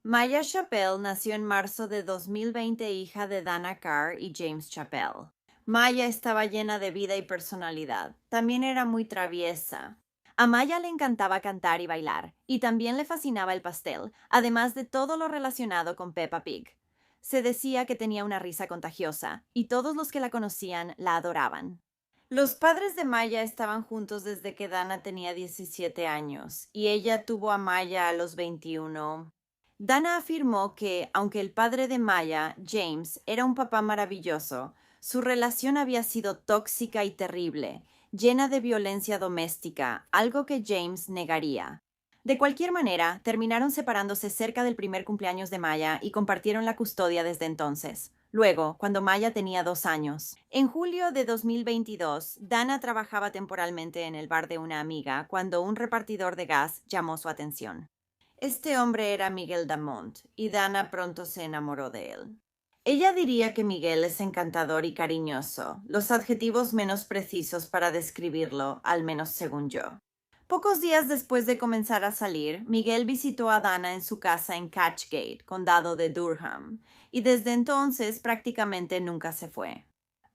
Maya Chappelle nació en marzo de 2020, hija de Dana Carr y James Chappelle. Maya estaba llena de vida y personalidad. También era muy traviesa. A Maya le encantaba cantar y bailar, y también le fascinaba el pastel, además de todo lo relacionado con Peppa Pig. Se decía que tenía una risa contagiosa, y todos los que la conocían la adoraban. Los padres de Maya estaban juntos desde que Dana tenía 17 años, y ella tuvo a Maya a los 21. Dana afirmó que, aunque el padre de Maya, James, era un papá maravilloso, su relación había sido tóxica y terrible, llena de violencia doméstica, algo que James negaría. De cualquier manera, terminaron separándose cerca del primer cumpleaños de Maya y compartieron la custodia desde entonces. Luego, cuando Maya tenía 2 años. En julio de 2022, Dana trabajaba temporalmente en el bar de una amiga cuando un repartidor de gas llamó su atención. Este hombre era Miguel Damont, y Dana pronto se enamoró de él. Ella diría que Miguel es encantador y cariñoso, los adjetivos menos precisos para describirlo, al menos según yo. Pocos días después de comenzar a salir, Miguel visitó a Dana en su casa en Catchgate, condado de Durham, y desde entonces prácticamente nunca se fue.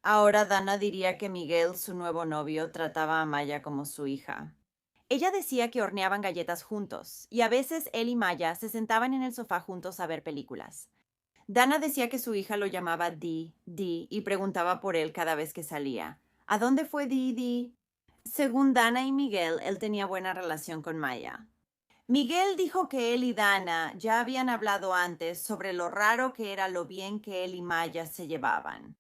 Ahora Dana diría que Miguel, su nuevo novio, trataba a Maya como su hija. Ella decía que horneaban galletas juntos, y a veces él y Maya se sentaban en el sofá juntos a ver películas. Dana decía que su hija lo llamaba Di, y preguntaba por él cada vez que salía. ¿A dónde fue Di? Según Dana y Miguel, él tenía buena relación con Maya. Miguel dijo que él y Dana ya habían hablado antes sobre lo raro que era lo bien que él y Maya se llevaban,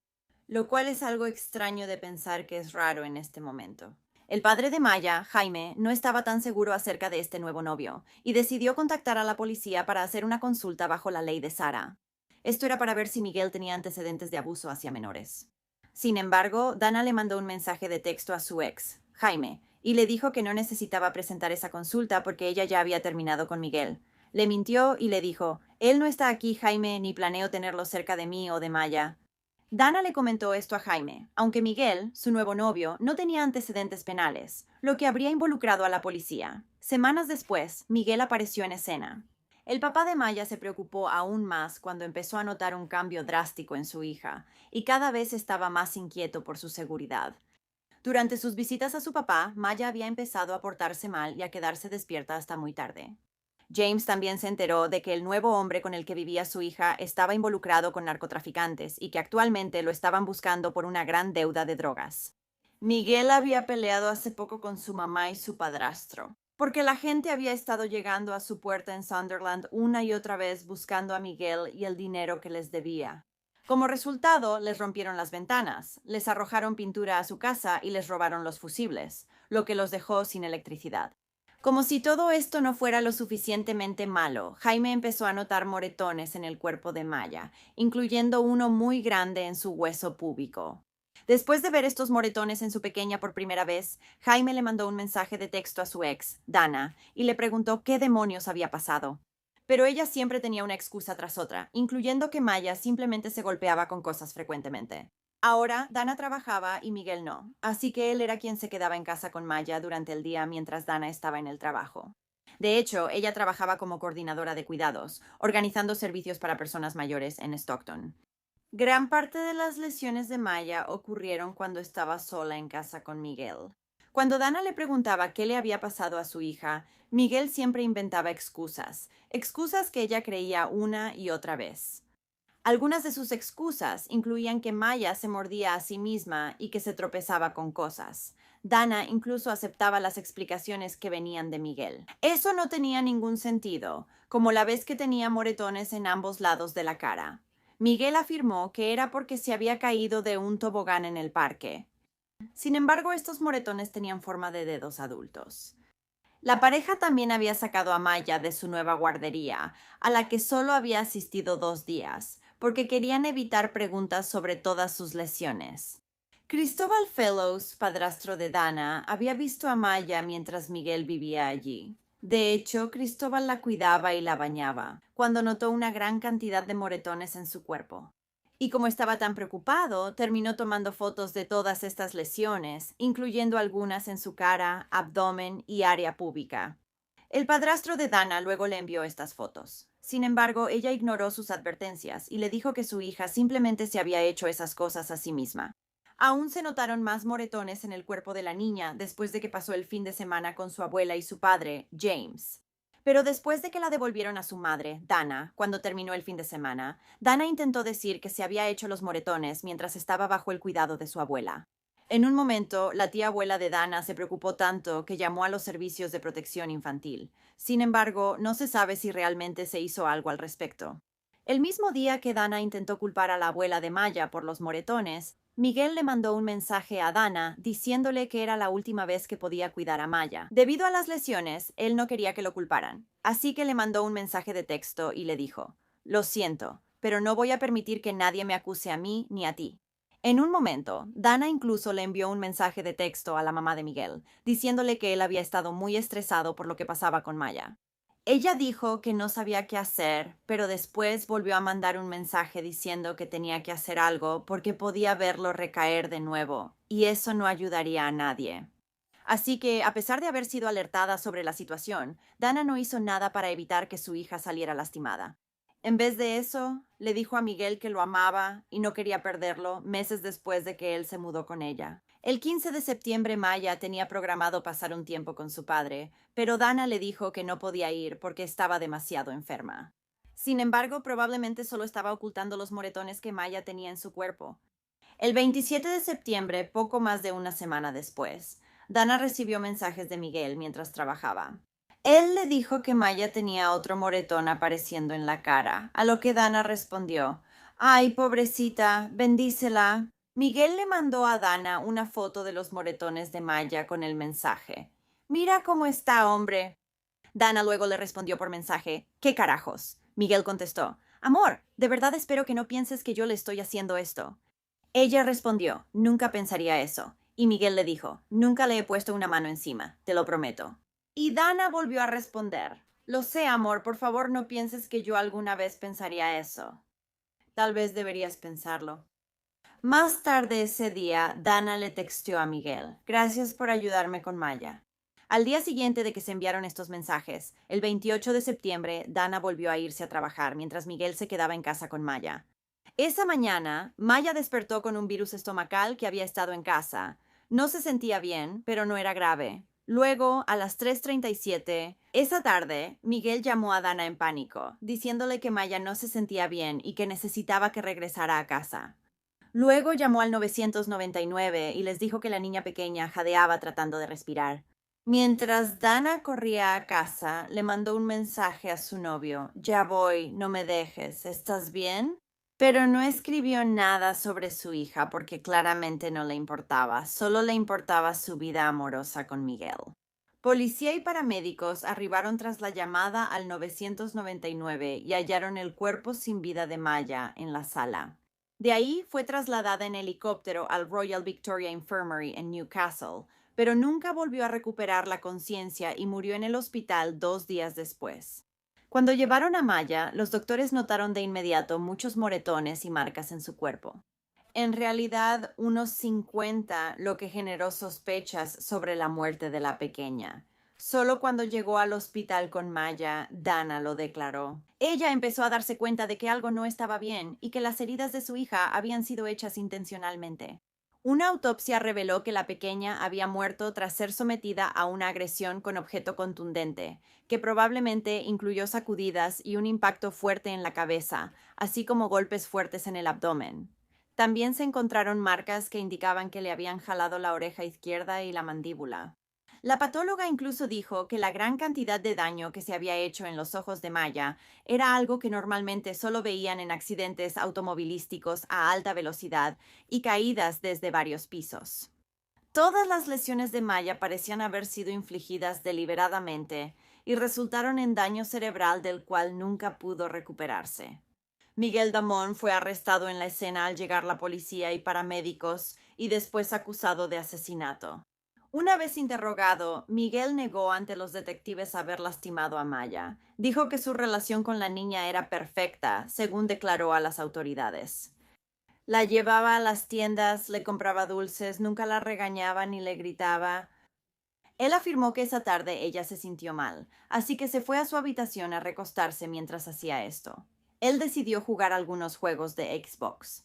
lo cual es algo extraño de pensar que es raro en este momento. El padre de Maya, Jaime, no estaba tan seguro acerca de este nuevo novio y decidió contactar a la policía para hacer una consulta bajo la ley de Sara. Esto era para ver si Miguel tenía antecedentes de abuso hacia menores. Sin embargo, Dana le mandó un mensaje de texto a su ex, Jaime, y le dijo que no necesitaba presentar esa consulta porque ella ya había terminado con Miguel. Le mintió y le dijo, él no está aquí, Jaime, ni planeo tenerlo cerca de mí o de Maya. Dana le comentó esto a Jaime, aunque Miguel, su nuevo novio, no tenía antecedentes penales, lo que habría involucrado a la policía. Semanas después, Miguel apareció en escena. El papá de Maya se preocupó aún más cuando empezó a notar un cambio drástico en su hija, y cada vez estaba más inquieto por su seguridad. Durante sus visitas a su papá, Maya había empezado a portarse mal y a quedarse despierta hasta muy tarde. James también se enteró de que el nuevo hombre con el que vivía su hija estaba involucrado con narcotraficantes y que actualmente lo estaban buscando por una gran deuda de drogas. Miguel había peleado hace poco con su mamá y su padrastro, porque la gente había estado llegando a su puerta en Sunderland una y otra vez buscando a Miguel y el dinero que les debía. Como resultado, les rompieron las ventanas, les arrojaron pintura a su casa y les robaron los fusibles, lo que los dejó sin electricidad. Como si todo esto no fuera lo suficientemente malo, Jaime empezó a notar moretones en el cuerpo de Maya, incluyendo uno muy grande en su hueso púbico. Después de ver estos moretones en su pequeña por primera vez, Jaime le mandó un mensaje de texto a su ex, Dana, y le preguntó qué demonios había pasado. Pero ella siempre tenía una excusa tras otra, incluyendo que Maya simplemente se golpeaba con cosas frecuentemente. Ahora, Dana trabajaba y Miguel no, así que él era quien se quedaba en casa con Maya durante el día mientras Dana estaba en el trabajo. De hecho, ella trabajaba como coordinadora de cuidados, organizando servicios para personas mayores en Stockton. Gran parte de las lesiones de Maya ocurrieron cuando estaba sola en casa con Miguel. Cuando Dana le preguntaba qué le había pasado a su hija, Miguel siempre inventaba excusas que ella creía una y otra vez. Algunas de sus excusas incluían que Maya se mordía a sí misma y que se tropezaba con cosas. Dana incluso aceptaba las explicaciones que venían de Miguel. Eso no tenía ningún sentido, como la vez que tenía moretones en ambos lados de la cara. Miguel afirmó que era porque se había caído de un tobogán en el parque. Sin embargo, estos moretones tenían forma de dedos adultos. La pareja también había sacado a Maya de su nueva guardería, a la que solo había asistido 2 días, porque querían evitar preguntas sobre todas sus lesiones. Cristóbal Fellows, padrastro de Dana, había visto a Maya mientras Miguel vivía allí. De hecho, Cristóbal la cuidaba y la bañaba, cuando notó una gran cantidad de moretones en su cuerpo. Y como estaba tan preocupado, terminó tomando fotos de todas estas lesiones, incluyendo algunas en su cara, abdomen y área púbica. El padrastro de Dana luego le envió estas fotos. Sin embargo, ella ignoró sus advertencias y le dijo que su hija simplemente se había hecho esas cosas a sí misma. Aún se notaron más moretones en el cuerpo de la niña después de que pasó el fin de semana con su abuela y su padre, James. Pero después de que la devolvieron a su madre, Dana, cuando terminó el fin de semana, Dana intentó decir que se había hecho los moretones mientras estaba bajo el cuidado de su abuela. En un momento, la tía abuela de Dana se preocupó tanto que llamó a los servicios de protección infantil. Sin embargo, no se sabe si realmente se hizo algo al respecto. El mismo día que Dana intentó culpar a la abuela de Maya por los moretones, Miguel le mandó un mensaje a Dana diciéndole que era la última vez que podía cuidar a Maya. Debido a las lesiones, él no quería que lo culparan, así que le mandó un mensaje de texto y le dijo: «Lo siento, pero no voy a permitir que nadie me acuse a mí ni a ti». En un momento, Dana incluso le envió un mensaje de texto a la mamá de Miguel, diciéndole que él había estado muy estresado por lo que pasaba con Maya. Ella dijo que no sabía qué hacer, pero después volvió a mandar un mensaje diciendo que tenía que hacer algo porque podía verlo recaer de nuevo, y eso no ayudaría a nadie. Así que, a pesar de haber sido alertada sobre la situación, Dana no hizo nada para evitar que su hija saliera lastimada. En vez de eso, le dijo a Miguel que lo amaba y no quería perderlo meses después de que él se mudó con ella. El 15 de septiembre Maya tenía programado pasar un tiempo con su padre, pero Dana le dijo que no podía ir porque estaba demasiado enferma. Sin embargo, probablemente solo estaba ocultando los moretones que Maya tenía en su cuerpo. El 27 de septiembre, poco más de una semana después, Dana recibió mensajes de Miguel mientras trabajaba. Él le dijo que Maya tenía otro moretón apareciendo en la cara, a lo que Dana respondió: «Ay, pobrecita, bendícela». Miguel le mandó a Dana una foto de los moretones de Maya con el mensaje: «Mira cómo está, hombre». Dana luego le respondió por mensaje: «¿Qué carajos?». Miguel contestó: «Amor, de verdad espero que no pienses que yo le estoy haciendo esto». Ella respondió: «Nunca pensaría eso». Y Miguel le dijo: «Nunca le he puesto una mano encima, te lo prometo». Y Dana volvió a responder: «Lo sé, amor, por favor no pienses que yo alguna vez pensaría eso». Tal vez deberías pensarlo. Más tarde ese día, Dana le texteó a Miguel: «Gracias por ayudarme con Maya». Al día siguiente de que se enviaron estos mensajes, el 28 de septiembre, Dana volvió a irse a trabajar mientras Miguel se quedaba en casa con Maya. Esa mañana, Maya despertó con un virus estomacal que había estado en casa. No se sentía bien, pero no era grave. Luego, a las 3:37, esa tarde, Miguel llamó a Dana en pánico, diciéndole que Maya no se sentía bien y que necesitaba que regresara a casa. Luego llamó al 999 y les dijo que la niña pequeña jadeaba tratando de respirar. Mientras Dana corría a casa, le mandó un mensaje a su novio: «Ya voy, no me dejes, ¿estás bien?». Pero no escribió nada sobre su hija porque claramente no le importaba, solo le importaba su vida amorosa con Miguel. Policía y paramédicos arribaron tras la llamada al 999 y hallaron el cuerpo sin vida de Maya en la sala. De ahí fue trasladada en helicóptero al Royal Victoria Infirmary en Newcastle, pero nunca volvió a recuperar la conciencia y murió en el hospital 2 días después. Cuando llevaron a Maya, los doctores notaron de inmediato muchos moretones y marcas en su cuerpo. En realidad, unos 50, lo que generó sospechas sobre la muerte de la pequeña. Solo cuando llegó al hospital con Maya, Dana lo declaró. Ella empezó a darse cuenta de que algo no estaba bien y que las heridas de su hija habían sido hechas intencionalmente. Una autopsia reveló que la pequeña había muerto tras ser sometida a una agresión con objeto contundente, que probablemente incluyó sacudidas y un impacto fuerte en la cabeza, así como golpes fuertes en el abdomen. También se encontraron marcas que indicaban que le habían jalado la oreja izquierda y la mandíbula. La patóloga incluso dijo que la gran cantidad de daño que se había hecho en los ojos de Maya era algo que normalmente solo veían en accidentes automovilísticos a alta velocidad y caídas desde varios pisos. Todas las lesiones de Maya parecían haber sido infligidas deliberadamente y resultaron en daño cerebral del cual nunca pudo recuperarse. Miguel Damón fue arrestado en la escena al llegar la policía y paramédicos y después acusado de asesinato. Una vez interrogado, Miguel negó ante los detectives haber lastimado a Maya. Dijo que su relación con la niña era perfecta, según declaró a las autoridades. La llevaba a las tiendas, le compraba dulces, nunca la regañaba ni le gritaba. Él afirmó que esa tarde ella se sintió mal, así que se fue a su habitación a recostarse mientras hacía esto. Él decidió jugar algunos juegos de Xbox.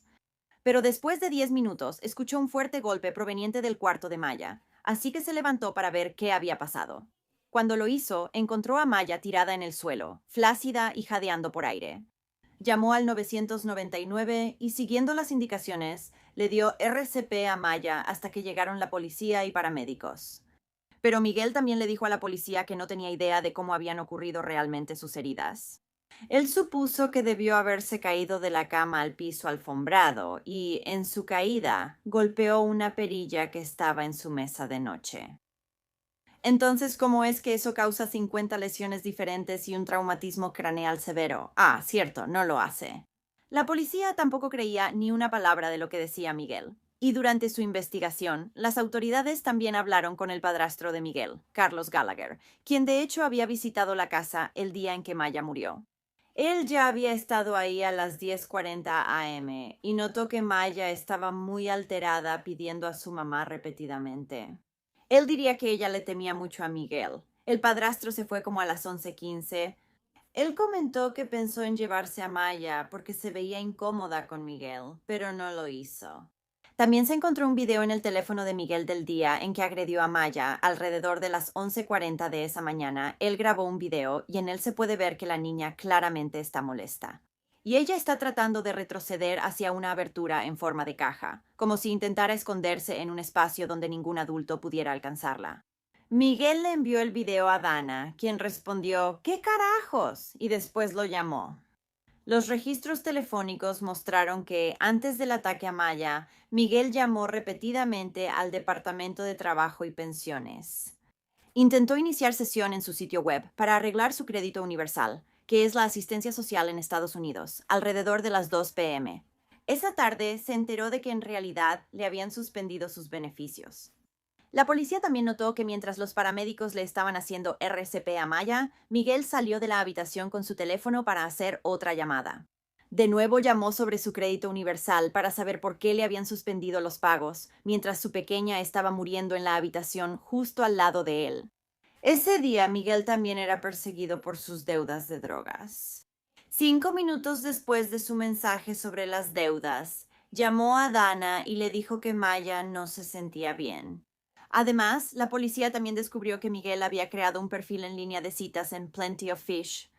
Pero después de 10 minutos escuchó un fuerte golpe proveniente del cuarto de Maya, así que se levantó para ver qué había pasado. Cuando lo hizo, encontró a Maya tirada en el suelo, flácida y jadeando por aire. Llamó al 999 y, siguiendo las indicaciones, le dio RCP a Maya hasta que llegaron la policía y paramédicos. Pero Miguel también le dijo a la policía que no tenía idea de cómo habían ocurrido realmente sus heridas. Él supuso que debió haberse caído de la cama al piso alfombrado y, en su caída, golpeó una perilla que estaba en su mesa de noche. Entonces, ¿cómo es que eso causa 50 lesiones diferentes y un traumatismo craneal severo? Ah, cierto, no lo hace. La policía tampoco creía ni una palabra de lo que decía Miguel. Y durante su investigación, las autoridades también hablaron con el padrastro de Miguel, Carlos Gallagher, quien de hecho había visitado la casa el día en que Maya murió. Él ya había estado ahí a las 10:40 am y notó que Maya estaba muy alterada pidiendo a su mamá repetidamente. Él diría que ella le temía mucho a Miguel. El padrastro se fue como a las 11:15. Él comentó que pensó en llevarse a Maya porque se veía incómoda con Miguel, pero no lo hizo. También se encontró un video en el teléfono de Miguel del día en que agredió a Maya alrededor de las 11:40 de esa mañana. Él grabó un video y en él se puede ver que la niña claramente está molesta. Y ella está tratando de retroceder hacia una abertura en forma de caja, como si intentara esconderse en un espacio donde ningún adulto pudiera alcanzarla. Miguel le envió el video a Dana, quien respondió «¿Qué carajos?», y después lo llamó. Los registros telefónicos mostraron que, antes del ataque a Maya, Miguel llamó repetidamente al Departamento de Trabajo y Pensiones. Intentó iniciar sesión en su sitio web para arreglar su crédito universal, que es la asistencia social en Estados Unidos, alrededor de las 2 p.m. Esa tarde se enteró de que en realidad le habían suspendido sus beneficios. La policía también notó que mientras los paramédicos le estaban haciendo RCP a Maya, Miguel salió de la habitación con su teléfono para hacer otra llamada. De nuevo llamó sobre su crédito universal para saber por qué le habían suspendido los pagos, mientras su pequeña estaba muriendo en la habitación justo al lado de él. Ese día Miguel también era perseguido por sus deudas de drogas. 5 minutos después de su mensaje sobre las deudas, llamó a Dana y le dijo que Maya no se sentía bien. Además, la policía también descubrió que Miguel había creado un perfil en línea de citas en Plenty of Fish.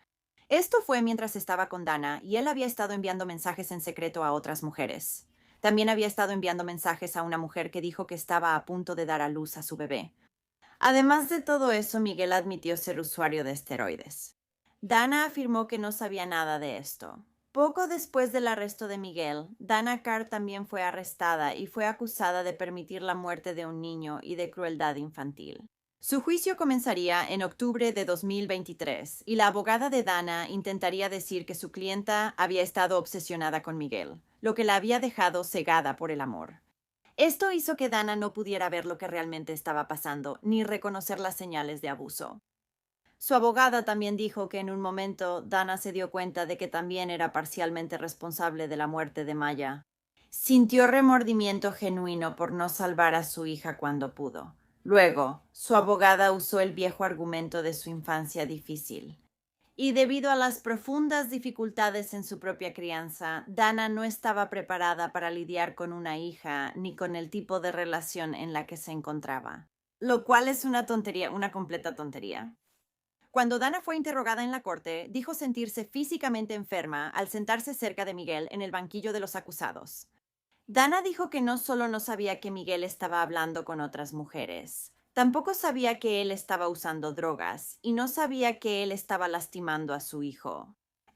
Esto fue mientras estaba con Dana y él había estado enviando mensajes en secreto a otras mujeres. También había estado enviando mensajes a una mujer que dijo que estaba a punto de dar a luz a su bebé. Además de todo eso, Miguel admitió ser usuario de esteroides. Dana afirmó que no sabía nada de esto. Poco después del arresto de Miguel, Dana Carr también fue arrestada y fue acusada de permitir la muerte de un niño y de crueldad infantil. Su juicio comenzaría en octubre de 2023 y la abogada de Dana intentaría decir que su clienta había estado obsesionada con Miguel, lo que la había dejado cegada por el amor. Esto hizo que Dana no pudiera ver lo que realmente estaba pasando ni reconocer las señales de abuso. Su abogada también dijo que en un momento Dana se dio cuenta de que también era parcialmente responsable de la muerte de Maya. Sintió remordimiento genuino por no salvar a su hija cuando pudo. Luego, su abogada usó el viejo argumento de su infancia difícil. Y debido a las profundas dificultades en su propia crianza, Dana no estaba preparada para lidiar con una hija ni con el tipo de relación en la que se encontraba. Lo cual es una tontería, una completa tontería. Cuando Dana fue interrogada en la corte, dijo sentirse físicamente enferma al sentarse cerca de Miguel en el banquillo de los acusados. Dana dijo que no solo no sabía que Miguel estaba hablando con otras mujeres, tampoco sabía que él estaba usando drogas y no sabía que él estaba lastimando a su hijo.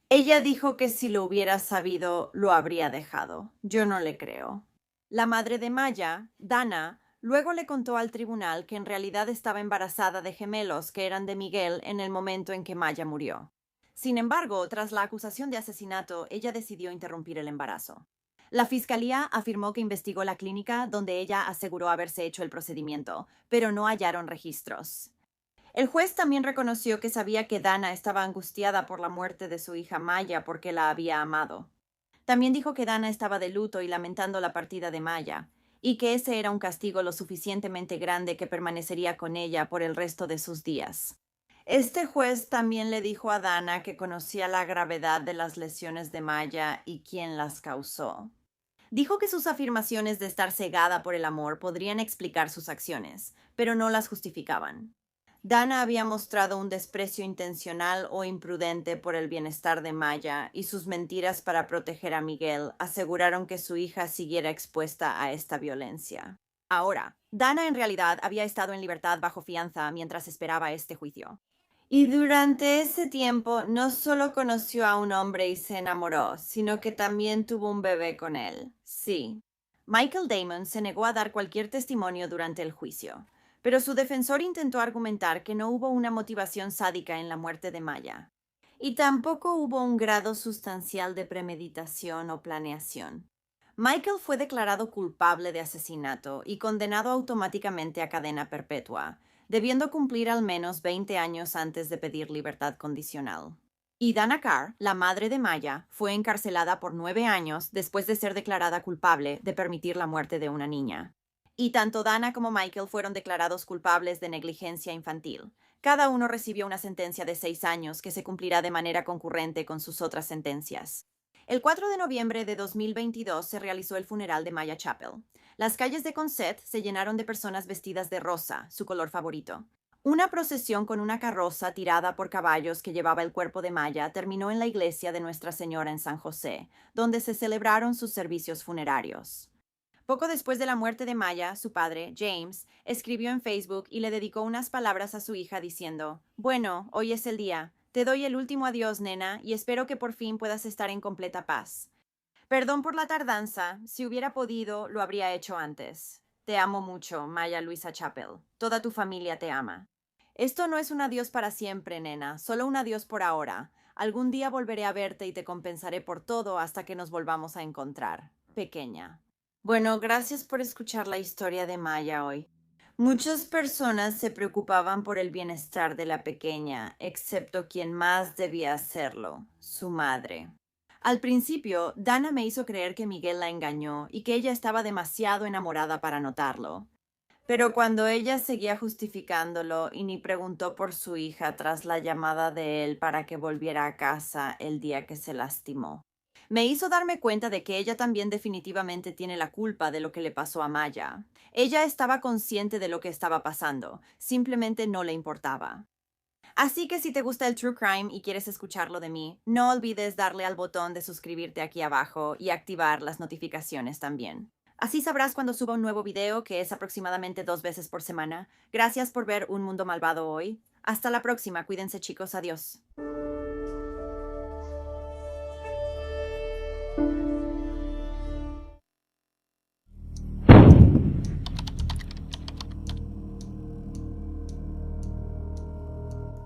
Ella dijo que si lo hubiera sabido, lo habría dejado. Yo no le creo. La madre de Maya, Dana, luego le contó al tribunal que en realidad estaba embarazada de gemelos que eran de Miguel en el momento en que Maya murió. Sin embargo, tras la acusación de asesinato, ella decidió interrumpir el embarazo. La fiscalía afirmó que investigó la clínica donde ella aseguró haberse hecho el procedimiento, pero no hallaron registros. El juez también reconoció que sabía que Dana estaba angustiada por la muerte de su hija Maya porque la había amado. También dijo que Dana estaba de luto y lamentando la partida de Maya, y que ese era un castigo lo suficientemente grande que permanecería con ella por el resto de sus días. Este juez también le dijo a Dana que conocía la gravedad de las lesiones de Maya y quién las causó. Dijo que sus afirmaciones de estar cegada por el amor podrían explicar sus acciones, pero no las justificaban. Dana había mostrado un desprecio intencional o imprudente por el bienestar de Maya y sus mentiras para proteger a Miguel aseguraron que su hija siguiera expuesta a esta violencia. Ahora, Dana en realidad había estado en libertad bajo fianza mientras esperaba este juicio. Y durante ese tiempo no solo conoció a un hombre y se enamoró, sino que también tuvo un bebé con él. Sí. Michael Damon se negó a dar cualquier testimonio durante el juicio, pero su defensor intentó argumentar que no hubo una motivación sádica en la muerte de Maya. Y tampoco hubo un grado sustancial de premeditación o planeación. Michael fue declarado culpable de asesinato y condenado automáticamente a cadena perpetua, debiendo cumplir al menos 20 años antes de pedir libertad condicional. Y Dana Carr, la madre de Maya, fue encarcelada por 9 años después de ser declarada culpable de permitir la muerte de una niña. Y tanto Dana como Michael fueron declarados culpables de negligencia infantil. Cada uno recibió una sentencia de 6 años que se cumplirá de manera concurrente con sus otras sentencias. El 4 de noviembre de 2022 se realizó el funeral de Maya Chappell. Las calles de Consett se llenaron de personas vestidas de rosa, su color favorito. Una procesión con una carroza tirada por caballos que llevaba el cuerpo de Maya terminó en la iglesia de Nuestra Señora en San José, donde se celebraron sus servicios funerarios. Poco después de la muerte de Maya, su padre, James, escribió en Facebook y le dedicó unas palabras a su hija diciendo: «Bueno, hoy es el día. Te doy el último adiós, nena, y espero que por fin puedas estar en completa paz. Perdón por la tardanza. Si hubiera podido, lo habría hecho antes. Te amo mucho, Maya Luisa Chappell. Toda tu familia te ama. Esto no es un adiós para siempre, nena, solo un adiós por ahora. Algún día volveré a verte y te compensaré por todo hasta que nos volvamos a encontrar. Pequeña». Bueno, gracias por escuchar la historia de Maya hoy. Muchas personas se preocupaban por el bienestar de la pequeña, excepto quien más debía hacerlo, su madre. Al principio, Dana me hizo creer que Miguel la engañó y que ella estaba demasiado enamorada para notarlo. Pero cuando ella seguía justificándolo y ni preguntó por su hija tras la llamada de él para que volviera a casa el día que se lastimó, me hizo darme cuenta de que ella también definitivamente tiene la culpa de lo que le pasó a Maya. Ella estaba consciente de lo que estaba pasando, simplemente no le importaba. Así que si te gusta el True Crime y quieres escucharlo de mí, no olvides darle al botón de suscribirte aquí abajo y activar las notificaciones también. Así sabrás cuando suba un nuevo video, que es aproximadamente 2 veces por semana. Gracias por ver Un Mundo Malvado hoy. Hasta la próxima. Cuídense, chicos. Adiós.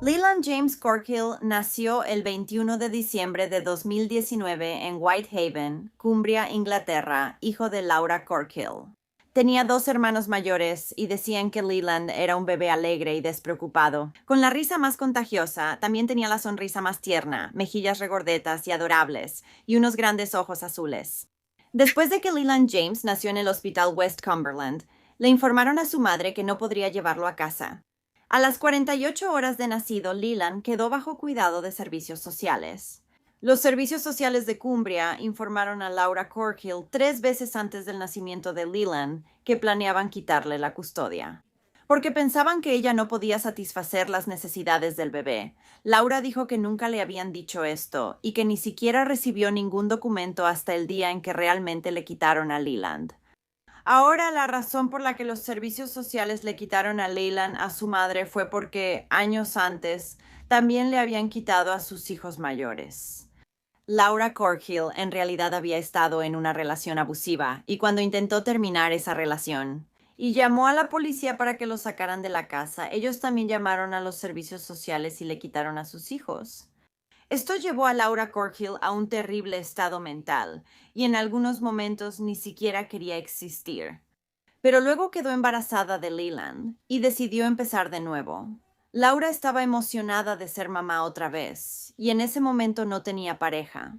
Leland James Corkill nació el 21 de diciembre de 2019 en Whitehaven, Cumbria, Inglaterra, hijo de Laura Corkill. Tenía 2 hermanos mayores y decían que Leland era un bebé alegre y despreocupado. Con la risa más contagiosa, también tenía la sonrisa más tierna, mejillas regordetas y adorables, y unos grandes ojos azules. Después de que Leland James nació en el Hospital West Cumberland, le informaron a su madre que no podría llevarlo a casa. A las 48 horas de nacido, Leland quedó bajo cuidado de servicios sociales. Los servicios sociales de Cumbria informaron a Laura Corkill 3 veces antes del nacimiento de Leland que planeaban quitarle la custodia, porque pensaban que ella no podía satisfacer las necesidades del bebé. Laura dijo que nunca le habían dicho esto y que ni siquiera recibió ningún documento hasta el día en que realmente le quitaron a Leland. Ahora la razón por la que los servicios sociales le quitaron a Leland a su madre fue porque años antes también le habían quitado a sus hijos mayores. Laura Corkill en realidad había estado en una relación abusiva y cuando intentó terminar esa relación y llamó a la policía para que lo sacaran de la casa, ellos también llamaron a los servicios sociales y le quitaron a sus hijos. Esto llevó a Laura Corkill a un terrible estado mental, y en algunos momentos ni siquiera quería existir. Pero luego quedó embarazada de Leland y decidió empezar de nuevo. Laura estaba emocionada de ser mamá otra vez, y en ese momento no tenía pareja.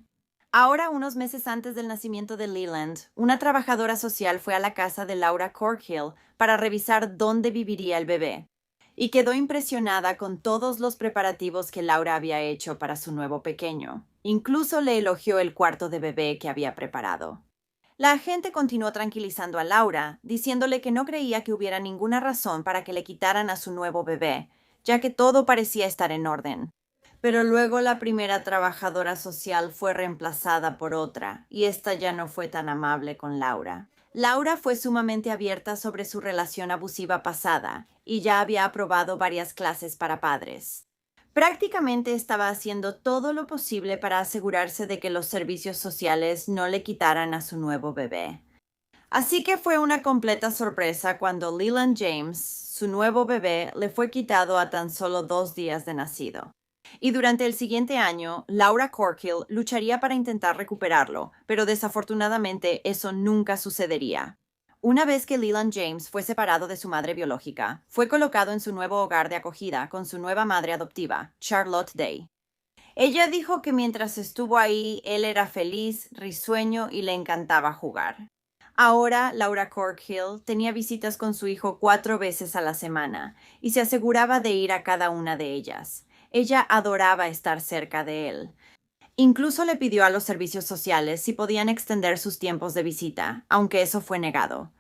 Ahora, unos meses antes del nacimiento de Leland, una trabajadora social fue a la casa de Laura Corkhill para revisar dónde viviría el bebé, y quedó impresionada con todos los preparativos que Laura había hecho para su nuevo pequeño. Incluso le elogió el cuarto de bebé que había preparado. La agente continuó tranquilizando a Laura, diciéndole que no creía que hubiera ninguna razón para que le quitaran a su nuevo bebé, ya que todo parecía estar en orden. Pero luego la primera trabajadora social fue reemplazada por otra, y esta ya no fue tan amable con Laura. Laura fue sumamente abierta sobre su relación abusiva pasada, y ya había aprobado varias clases para padres. Prácticamente estaba haciendo todo lo posible para asegurarse de que los servicios sociales no le quitaran a su nuevo bebé. Así que fue una completa sorpresa cuando Leland James, su nuevo bebé, le fue quitado a tan solo 2 días de nacido. Y durante el siguiente año, Laura Corkhill lucharía para intentar recuperarlo, pero desafortunadamente eso nunca sucedería. Una vez que Leland James fue separado de su madre biológica, fue colocado en su nuevo hogar de acogida con su nueva madre adoptiva, Charlotte Day. Ella dijo que mientras estuvo ahí, él era feliz, risueño y le encantaba jugar. Ahora, Laura Corkhill tenía visitas con su hijo 4 veces a la semana y se aseguraba de ir a cada una de ellas. Ella adoraba estar cerca de él. Incluso le pidió a los servicios sociales si podían extender sus tiempos de visita, aunque eso fue negado.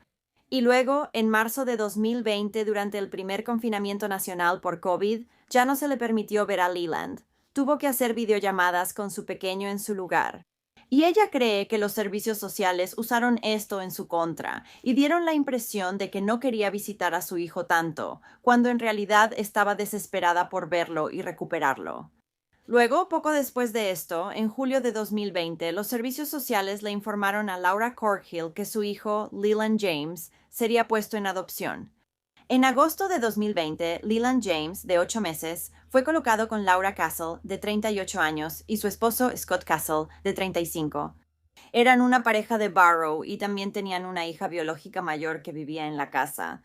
Y luego, en marzo de 2020, durante el primer confinamiento nacional por COVID, ya no se le permitió ver a Leland. Tuvo que hacer videollamadas con su pequeño en su lugar. Y ella cree que los servicios sociales usaron esto en su contra y dieron la impresión de que no quería visitar a su hijo tanto, cuando en realidad estaba desesperada por verlo y recuperarlo. Luego, poco después de esto, en julio de 2020, los servicios sociales le informaron a Laura Corkhill que su hijo, Leland James, sería puesto en adopción. En agosto de 2020, Leland James, de 8 meses, fue colocado con Laura Castle, de 38 años, y su esposo Scott Castle, de 35. Eran una pareja de Barrow y también tenían una hija biológica mayor que vivía en la casa.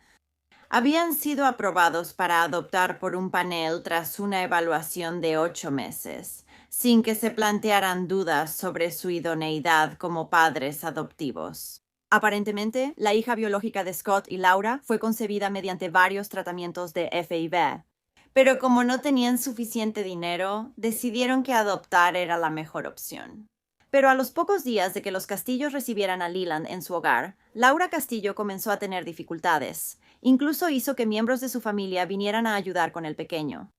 Habían sido aprobados para adoptar por un panel tras una evaluación de 8 meses, sin que se plantearan dudas sobre su idoneidad como padres adoptivos. Aparentemente, la hija biológica de Scott y Laura fue concebida mediante varios tratamientos de FIV, pero como no tenían suficiente dinero, decidieron que adoptar era la mejor opción. Pero a los pocos días de que los Castillos recibieran a Leland en su hogar, Laura Castillo comenzó a tener dificultades. Incluso hizo que miembros de su familia vinieran a ayudar con el pequeño.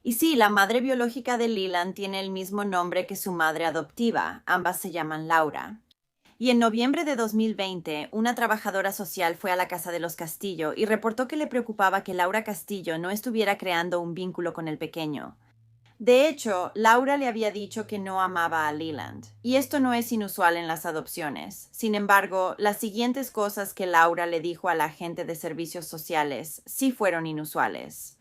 Y sí, la madre biológica de Leland tiene el mismo nombre que su madre adoptiva, ambas se llaman Laura. Y en noviembre de 2020, una trabajadora social fue a la casa de los Castillo y reportó que le preocupaba que Laura Castillo no estuviera creando un vínculo con el pequeño. De hecho, Laura le había dicho que no amaba a Leland, y esto no es inusual en las adopciones. Sin embargo, las siguientes cosas que Laura le dijo a la agente de servicios sociales sí fueron inusuales.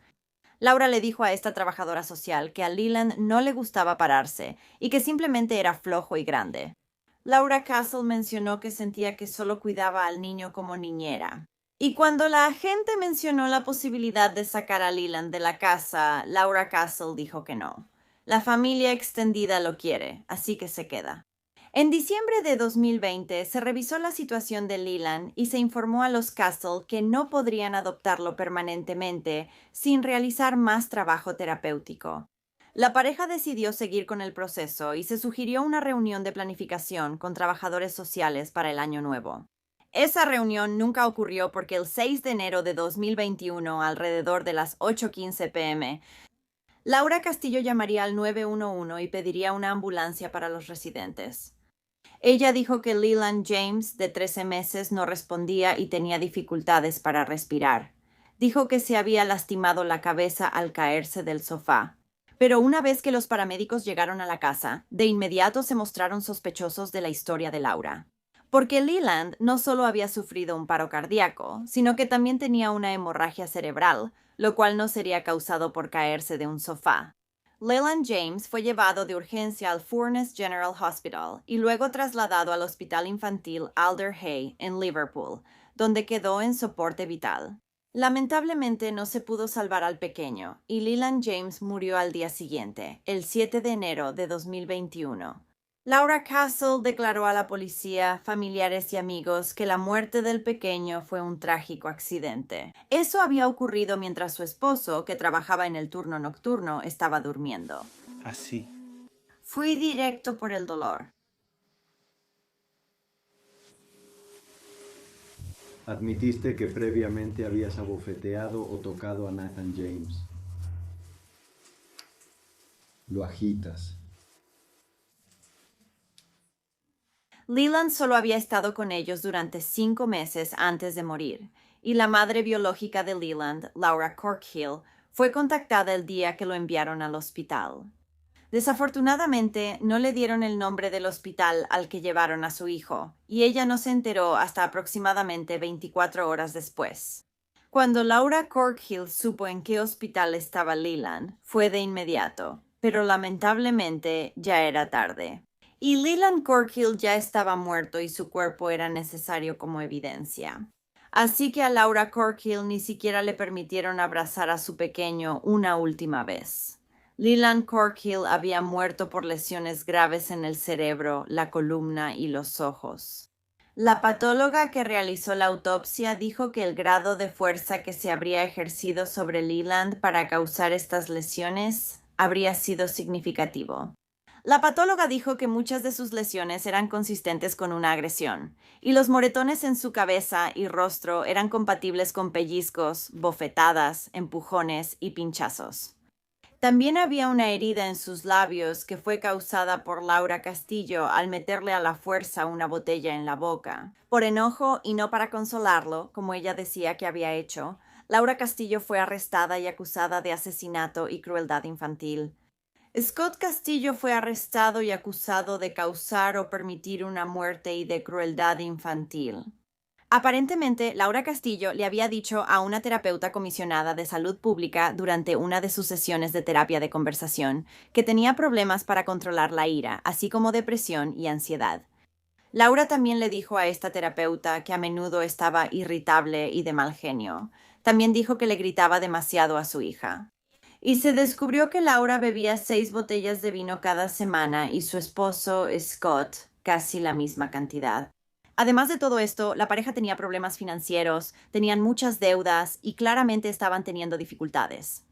Laura le dijo a esta trabajadora social que a Leland no le gustaba pararse y que simplemente era flojo y grande. Laura Castle mencionó que sentía que solo cuidaba al niño como niñera. Y cuando la agente mencionó la posibilidad de sacar a Leland de la casa, Laura Castle dijo que no. La familia extendida lo quiere, así que se queda. En diciembre de 2020 se revisó la situación de Leland y se informó a los Castle que no podrían adoptarlo permanentemente sin realizar más trabajo terapéutico. La pareja decidió seguir con el proceso y se sugirió una reunión de planificación con trabajadores sociales para el año nuevo. Esa reunión nunca ocurrió porque el 6 de enero de 2021, alrededor de las 8:15 p.m., Laura Castillo llamaría al 911 y pediría una ambulancia para los residentes. Ella dijo que Leland James, de 13 meses, no respondía y tenía dificultades para respirar. Dijo que se había lastimado la cabeza al caerse del sofá. Pero una vez que los paramédicos llegaron a la casa, de inmediato se mostraron sospechosos de la historia de Laura. Porque Leland no solo había sufrido un paro cardíaco, sino que también tenía una hemorragia cerebral, lo cual no sería causado por caerse de un sofá. Leland James fue llevado de urgencia al Furness General Hospital y luego trasladado al Hospital Infantil Alder Hey en Liverpool, donde quedó en soporte vital. Lamentablemente no se pudo salvar al pequeño y Leland James murió al día siguiente, el 7 de enero de 2021. Laura Castle declaró a la policía, familiares y amigos que la muerte del pequeño fue un trágico accidente. Eso había ocurrido mientras su esposo, que trabajaba en el turno nocturno, estaba durmiendo. Así. Fui directo por el dolor. Admitiste que previamente habías abofeteado o tocado a Nathan James. Lo agitas. Leland solo había estado con ellos durante 5 meses antes de morir, y la madre biológica de Leland, Laura Corkhill, fue contactada el día que lo enviaron al hospital. Desafortunadamente, no le dieron el nombre del hospital al que llevaron a su hijo, y ella no se enteró hasta aproximadamente 24 horas después. Cuando Laura Corkhill supo en qué hospital estaba Leland, fue de inmediato, pero lamentablemente ya era tarde. Y Leland Corkhill ya estaba muerto y su cuerpo era necesario como evidencia. Así que a Laura Corkhill ni siquiera le permitieron abrazar a su pequeño una última vez. Leland Corkhill había muerto por lesiones graves en el cerebro, la columna y los ojos. La patóloga que realizó la autopsia dijo que el grado de fuerza que se habría ejercido sobre Leland para causar estas lesiones habría sido significativo. La patóloga dijo que muchas de sus lesiones eran consistentes con una agresión, y los moretones en su cabeza y rostro eran compatibles con pellizcos, bofetadas, empujones y pinchazos. También había una herida en sus labios que fue causada por Laura Castillo al meterle a la fuerza una botella en la boca. Por enojo y no para consolarlo, como ella decía que había hecho, Laura Castillo fue arrestada y acusada de asesinato y crueldad infantil. Scott Castillo fue arrestado y acusado de causar o permitir una muerte y de crueldad infantil. Aparentemente, Laura Castillo le había dicho a una terapeuta comisionada de salud pública durante una de sus sesiones de terapia de conversación que tenía problemas para controlar la ira, así como depresión y ansiedad. Laura también le dijo a esta terapeuta que a menudo estaba irritable y de mal genio. También dijo que le gritaba demasiado a su hija. Y se descubrió que Laura bebía 6 botellas de vino cada semana y su esposo, Scott, casi la misma cantidad. Además de todo esto, la pareja tenía problemas financieros, tenían muchas deudas y claramente estaban teniendo dificultades.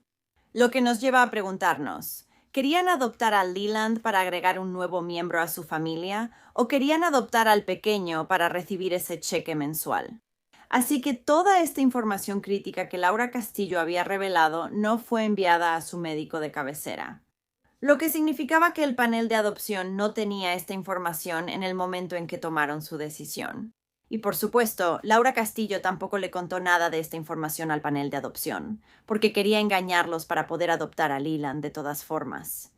Lo que nos lleva a preguntarnos, ¿querían adoptar a Leland para agregar un nuevo miembro a su familia o querían adoptar al pequeño para recibir ese cheque mensual? Así que toda esta información crítica que Laura Castillo había revelado no fue enviada a su médico de cabecera, lo que significaba que el panel de adopción no tenía esta información en el momento en que tomaron su decisión. Y por supuesto, Laura Castillo tampoco le contó nada de esta información al panel de adopción, porque quería engañarlos para poder adoptar a Leland de todas formas.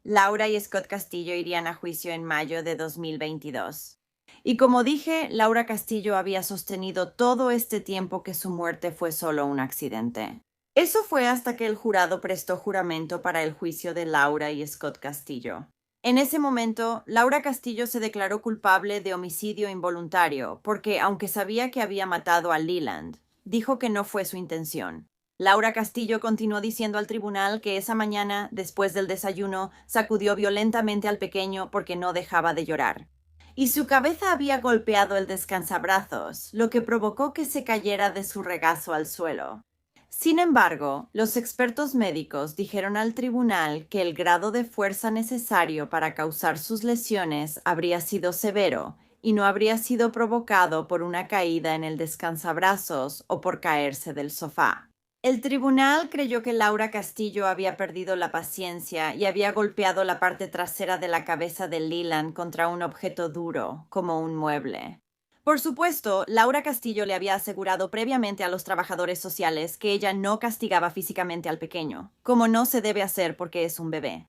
Laura y Scott Castillo irían a juicio en mayo de 2022. Y como dije, Laura Castillo había sostenido todo este tiempo que su muerte fue solo un accidente. Eso fue hasta que el jurado prestó juramento para el juicio de Laura y Scott Castillo. En ese momento, Laura Castillo se declaró culpable de homicidio involuntario porque, aunque sabía que había matado a Leland, dijo que no fue su intención. Laura Castillo continuó diciendo al tribunal que esa mañana, después del desayuno, sacudió violentamente al pequeño porque no dejaba de llorar. Y su cabeza había golpeado el descansabrazos, lo que provocó que se cayera de su regazo al suelo. Sin embargo, los expertos médicos dijeron al tribunal que el grado de fuerza necesario para causar sus lesiones habría sido severo y no habría sido provocado por una caída en el descansabrazos o por caerse del sofá. El tribunal creyó que Laura Castillo había perdido la paciencia y había golpeado la parte trasera de la cabeza de Leland contra un objeto duro, como un mueble. Por supuesto, Laura Castillo le había asegurado previamente a los trabajadores sociales que ella no castigaba físicamente al pequeño, como no se debe hacer porque es un bebé.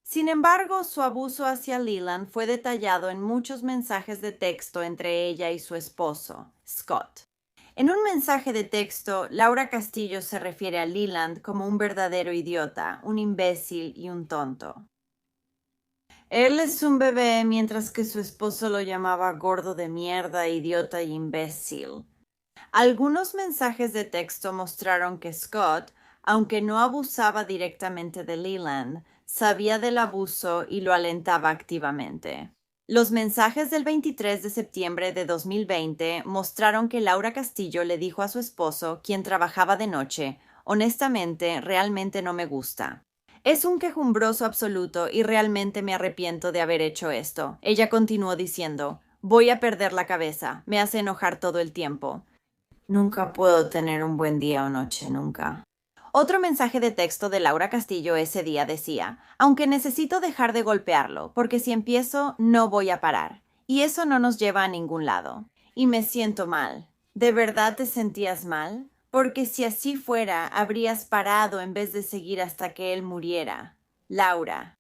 Sin embargo, su abuso hacia Leland fue detallado en muchos mensajes de texto entre ella y su esposo, Scott. En un mensaje de texto, Laura Castillo se refiere a Leland como un verdadero idiota, un imbécil y un tonto. Él es un bebé, mientras que su esposo lo llamaba gordo de mierda, idiota y imbécil. Algunos mensajes de texto mostraron que Scott, aunque no abusaba directamente de Leland, sabía del abuso y lo alentaba activamente. Los mensajes del 23 de septiembre de 2020 mostraron que Laura Castillo le dijo a su esposo, quien trabajaba de noche: honestamente, realmente no me gusta. Es un quejumbroso absoluto y realmente me arrepiento de haber hecho esto. Ella continuó diciendo: voy a perder la cabeza, me hace enojar todo el tiempo. Nunca puedo tener un buen día o noche, nunca. Otro mensaje de texto de Laura Castillo ese día decía: aunque necesito dejar de golpearlo, porque si empiezo no voy a parar, y eso no nos lleva a ningún lado. Y me siento mal. ¿De verdad te sentías mal? Porque si así fuera, habrías parado en vez de seguir hasta que él muriera. Laura.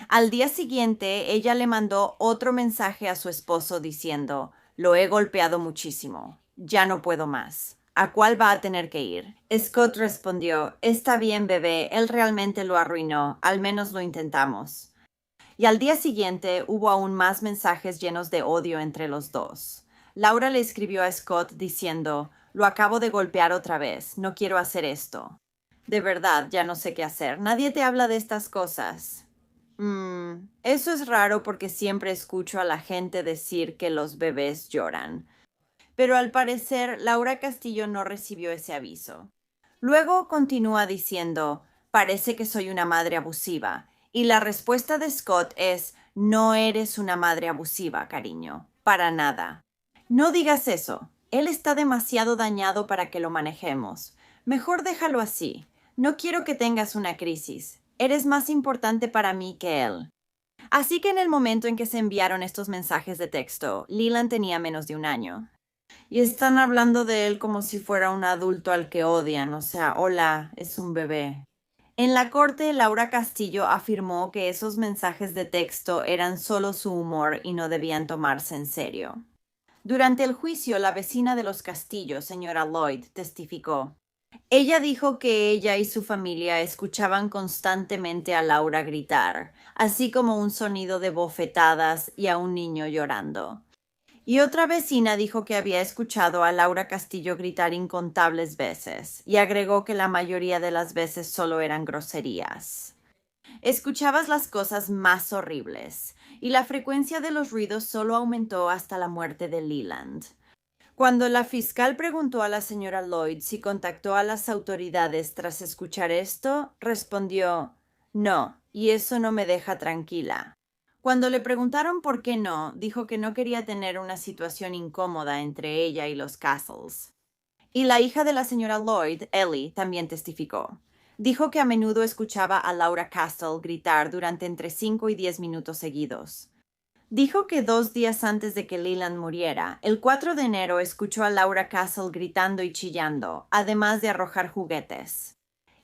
Al día siguiente, ella le mandó otro mensaje a su esposo diciendo: lo he golpeado muchísimo. Ya no puedo más. ¿A cuál va a tener que ir? Scott respondió: está bien, bebé, él realmente lo arruinó, al menos lo intentamos. Y al día siguiente hubo aún más mensajes llenos de odio entre los dos. Laura le escribió a Scott diciendo: lo acabo de golpear otra vez, no quiero hacer esto. De verdad, ya no sé qué hacer. Nadie te habla de estas cosas. Eso es raro porque siempre escucho a la gente decir que los bebés lloran. Pero al parecer, Laura Castillo no recibió ese aviso. Luego continúa diciendo: parece que soy una madre abusiva. Y la respuesta de Scott es: no eres una madre abusiva, cariño. Para nada. No digas eso. Él está demasiado dañado para que lo manejemos. Mejor déjalo así. No quiero que tengas una crisis. Eres más importante para mí que él. Así que en el momento en que se enviaron estos mensajes de texto, Leland tenía menos de un año. Y están hablando de él como si fuera un adulto al que odian, o sea, hola, es un bebé. En la corte, Laura Castillo afirmó que esos mensajes de texto eran solo su humor y no debían tomarse en serio. Durante el juicio, la vecina de los Castillo, señora Lloyd, testificó. Ella dijo que ella y su familia escuchaban constantemente a Laura gritar, así como un sonido de bofetadas y a un niño llorando. Y otra vecina dijo que había escuchado a Laura Castillo gritar incontables veces, y agregó que la mayoría de las veces solo eran groserías. Escuchabas las cosas más horribles, y la frecuencia de los ruidos solo aumentó hasta la muerte de Leland. Cuando la fiscal preguntó a la señora Lloyd si contactó a las autoridades tras escuchar esto, respondió: no, y eso no me deja tranquila. Cuando le preguntaron por qué no, dijo que no quería tener una situación incómoda entre ella y los Castles. Y la hija de la señora Lloyd, Ellie, también testificó. Dijo que a menudo escuchaba a Laura Castle gritar durante entre 5 y 10 minutos seguidos. Dijo que 2 días antes de que Leland muriera, el 4 de enero escuchó a Laura Castle gritando y chillando, además de arrojar juguetes.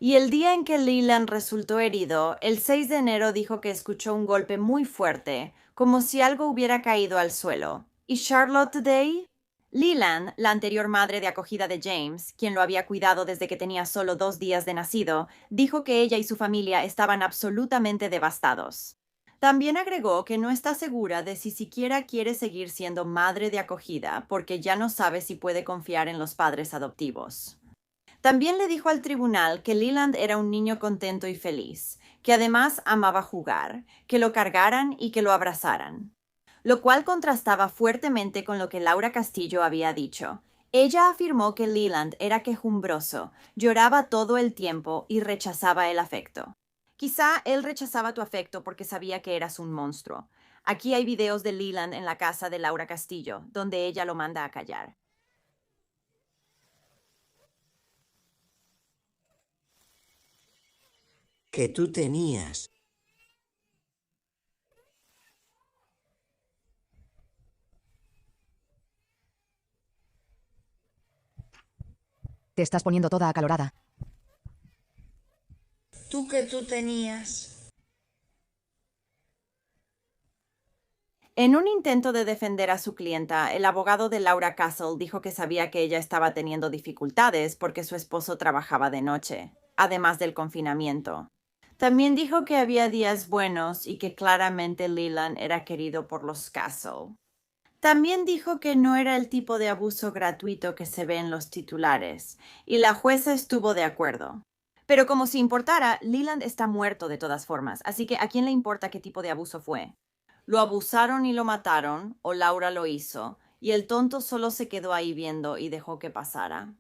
Y el día en que Leland resultó herido, el 6 de enero dijo que escuchó un golpe muy fuerte, como si algo hubiera caído al suelo. ¿Y Charlotte Day? Leland, la anterior madre de acogida de James, quien lo había cuidado desde que tenía solo 2 días de nacido, dijo que ella y su familia estaban absolutamente devastados. También agregó que no está segura de si siquiera quiere seguir siendo madre de acogida porque ya no sabe si puede confiar en los padres adoptivos. También le dijo al tribunal que Leland era un niño contento y feliz, que además amaba jugar, que lo cargaran y que lo abrazaran, lo cual contrastaba fuertemente con lo que Laura Castillo había dicho. Ella afirmó que Leland era quejumbroso, lloraba todo el tiempo y rechazaba el afecto. Quizá él rechazaba tu afecto porque sabía que eras un monstruo. Aquí hay videos de Leland en la casa de Laura Castillo, donde ella lo manda a callar. Que tú tenías. Te estás poniendo toda acalorada. Tú que tú tenías. En un intento de defender a su clienta, el abogado de Laura Castle dijo que sabía que ella estaba teniendo dificultades porque su esposo trabajaba de noche, además del confinamiento. También dijo que había días buenos y que claramente Leland era querido por los Castle. También dijo que no era el tipo de abuso gratuito que se ve en los titulares, y la jueza estuvo de acuerdo. Pero como si importara, Leland está muerto de todas formas, así que ¿a quién le importa qué tipo de abuso fue? Lo abusaron y lo mataron, o Laura lo hizo, y el tonto solo se quedó ahí viendo y dejó que pasara.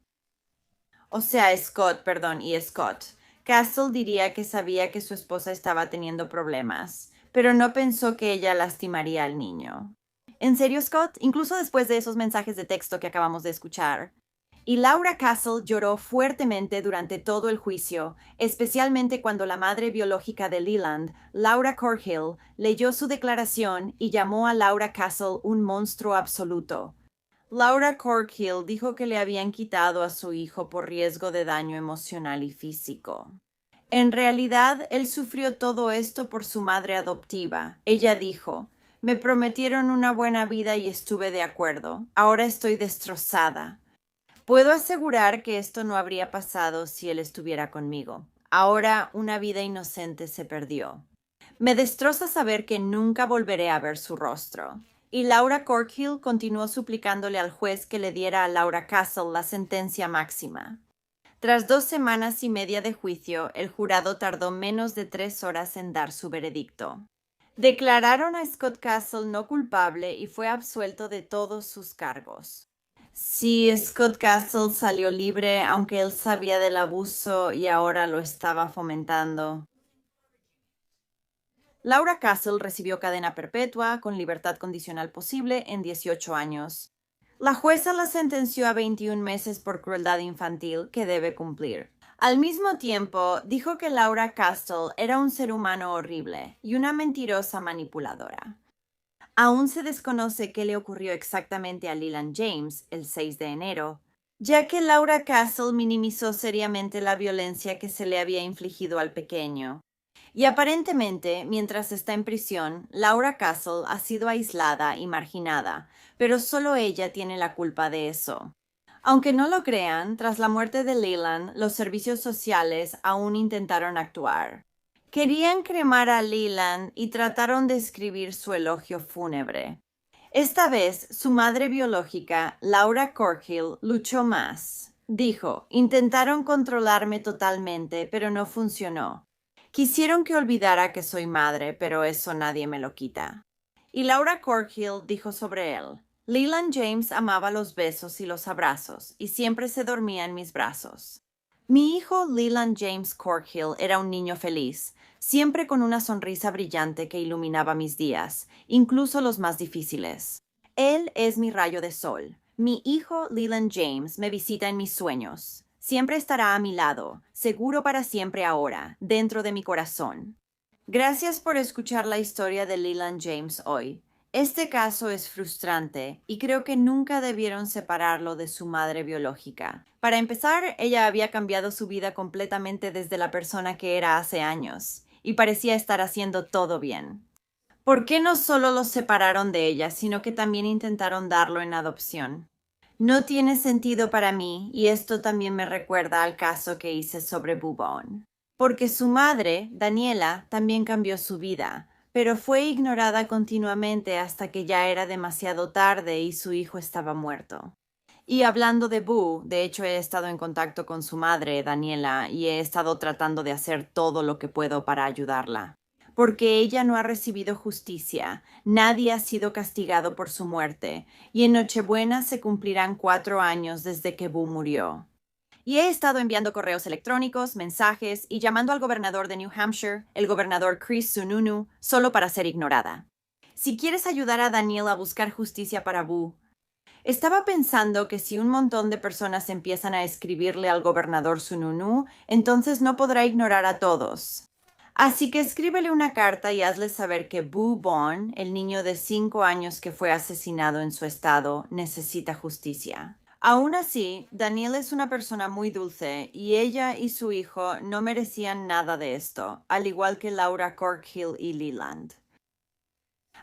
O sea, Scott. Castle diría que sabía que su esposa estaba teniendo problemas, pero no pensó que ella lastimaría al niño. ¿En serio, Scott? Incluso después de esos mensajes de texto que acabamos de escuchar. Y Laura Castle lloró fuertemente durante todo el juicio, especialmente cuando la madre biológica de Leland, Laura Cornhill, leyó su declaración y llamó a Laura Castle un monstruo absoluto. Laura Cornhill dijo que le habían quitado a su hijo por riesgo de daño emocional y físico. En realidad, él sufrió todo esto por su madre adoptiva. Ella dijo: "Me prometieron una buena vida y estuve de acuerdo. Ahora estoy destrozada. Puedo asegurar que esto no habría pasado si él estuviera conmigo. Ahora una vida inocente se perdió. Me destroza saber que nunca volveré a ver su rostro". Y Laura Cornhill continuó suplicándole al juez que le diera a Laura Castle la sentencia máxima. Tras 2 semanas y media de juicio, el jurado tardó menos de 3 horas en dar su veredicto. Declararon a Scott Castle no culpable y fue absuelto de todos sus cargos. Sí, Scott Castle salió libre, aunque él sabía del abuso y ahora lo estaba fomentando. Laura Castle recibió cadena perpetua con libertad condicional posible en 18 años. La jueza la sentenció a 21 meses por crueldad infantil que debe cumplir. Al mismo tiempo, dijo que Laura Castle era un ser humano horrible y una mentirosa manipuladora. Aún se desconoce qué le ocurrió exactamente a Leland James el 6 de enero, ya que Laura Castle minimizó seriamente la violencia que se le había infligido al pequeño. Y aparentemente, mientras está en prisión, Laura Castle ha sido aislada y marginada, pero solo ella tiene la culpa de eso. Aunque no lo crean, tras la muerte de Leland, los servicios sociales aún intentaron actuar. Querían cremar a Leland y trataron de escribir su elogio fúnebre. Esta vez, su madre biológica, Laura Cornhill, luchó más. Dijo: "Intentaron controlarme totalmente, pero no funcionó. Quisieron que olvidara que soy madre, pero eso nadie me lo quita". Y Laura Cornhill dijo sobre él: "Leland James amaba los besos y los abrazos, y siempre se dormía en mis brazos. Mi hijo Leland James Cornhill era un niño feliz, siempre con una sonrisa brillante que iluminaba mis días, incluso los más difíciles. Él es mi rayo de sol. Mi hijo Leland James me visita en mis sueños. Siempre estará a mi lado, seguro para siempre ahora, dentro de mi corazón". Gracias por escuchar la historia de Leland James hoy. Este caso es frustrante y creo que nunca debieron separarlo de su madre biológica. Para empezar, ella había cambiado su vida completamente desde la persona que era hace años, y parecía estar haciendo todo bien. ¿Por qué no solo los separaron de ella, sino que también intentaron darlo en adopción? No tiene sentido para mí, y esto también me recuerda al caso que hice sobre Bubón. Porque su madre, Daniela, también cambió su vida, pero fue ignorada continuamente hasta que ya era demasiado tarde y su hijo estaba muerto. Y hablando de Boo, de hecho he estado en contacto con su madre, Daniela, y he estado tratando de hacer todo lo que puedo para ayudarla. Porque ella no ha recibido justicia, nadie ha sido castigado por su muerte, y en Nochebuena se cumplirán 4 años desde que Boo murió. Y he estado enviando correos electrónicos, mensajes y llamando al gobernador de New Hampshire, el gobernador Chris Sununu, solo para ser ignorada. Si quieres ayudar a Daniel a buscar justicia para Boo, estaba pensando que si un montón de personas empiezan a escribirle al gobernador Sununu, entonces no podrá ignorar a todos. Así que escríbele una carta y hazle saber que Boo Bond, el niño de 5 años que fue asesinado en su estado, necesita justicia. Aún así, Daniel es una persona muy dulce y ella y su hijo no merecían nada de esto, al igual que Laura Cornhill y Leland.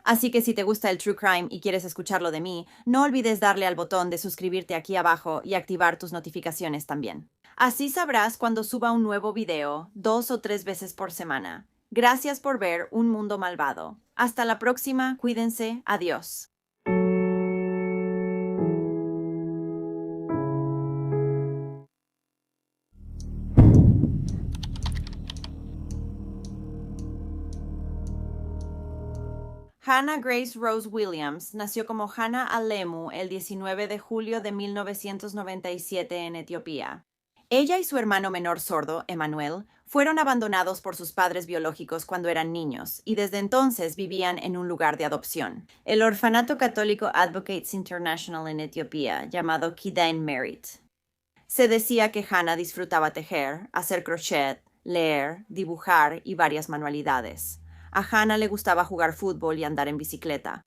Así que si te gusta el True Crime y quieres escucharlo de mí, no olvides darle al botón de suscribirte aquí abajo y activar tus notificaciones también. Así sabrás cuando suba un nuevo video 2 o 3 veces por semana. Gracias por ver Un Mundo Malvado. Hasta la próxima, cuídense, adiós. Hannah Grace Rose Williams nació como Hannah Alemu el 19 de julio de 1997 en Etiopía. Ella y su hermano menor sordo, Emmanuel, fueron abandonados por sus padres biológicos cuando eran niños y desde entonces vivían en un lugar de adopción, el Orfanato Católico Advocates International en Etiopía, llamado Kidain Merit. Se decía que Hannah disfrutaba tejer, hacer crochet, leer, dibujar y varias manualidades. A Hannah le gustaba jugar fútbol y andar en bicicleta.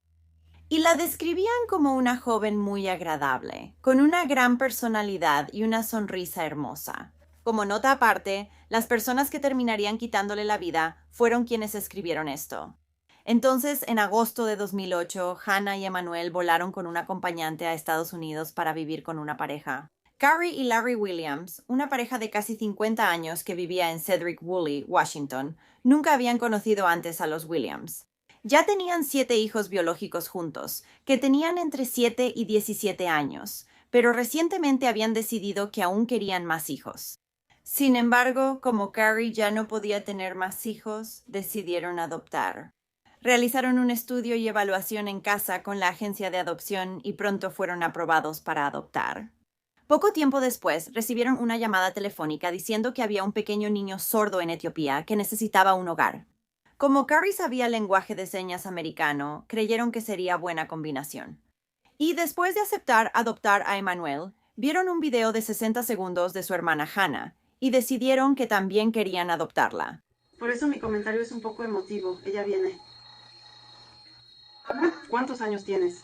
Y la describían como una joven muy agradable, con una gran personalidad y una sonrisa hermosa. Como nota aparte, las personas que terminarían quitándole la vida fueron quienes escribieron esto. Entonces, en agosto de 2008, Hannah y Emmanuel volaron con un acompañante a Estados Unidos para vivir con una pareja. Carrie y Larry Williams, una pareja de casi 50 años que vivía en Cedric Woolley, Washington, nunca habían conocido antes a los Williams. Ya tenían 7 hijos biológicos juntos, que tenían entre 7 y 17 años, pero recientemente habían decidido que aún querían más hijos. Sin embargo, como Carrie ya no podía tener más hijos, decidieron adoptar. Realizaron un estudio y evaluación en casa con la agencia de adopción y pronto fueron aprobados para adoptar. Poco tiempo después, recibieron una llamada telefónica diciendo que había un pequeño niño sordo en Etiopía que necesitaba un hogar. Como Carrie sabía lenguaje de señas americano, creyeron que sería buena combinación. Y después de aceptar adoptar a Emmanuel, vieron un video de 60 segundos de su hermana Hannah y decidieron que también querían adoptarla. Por eso mi comentario es un poco emotivo. Ella viene. ¿Cuántos años tienes?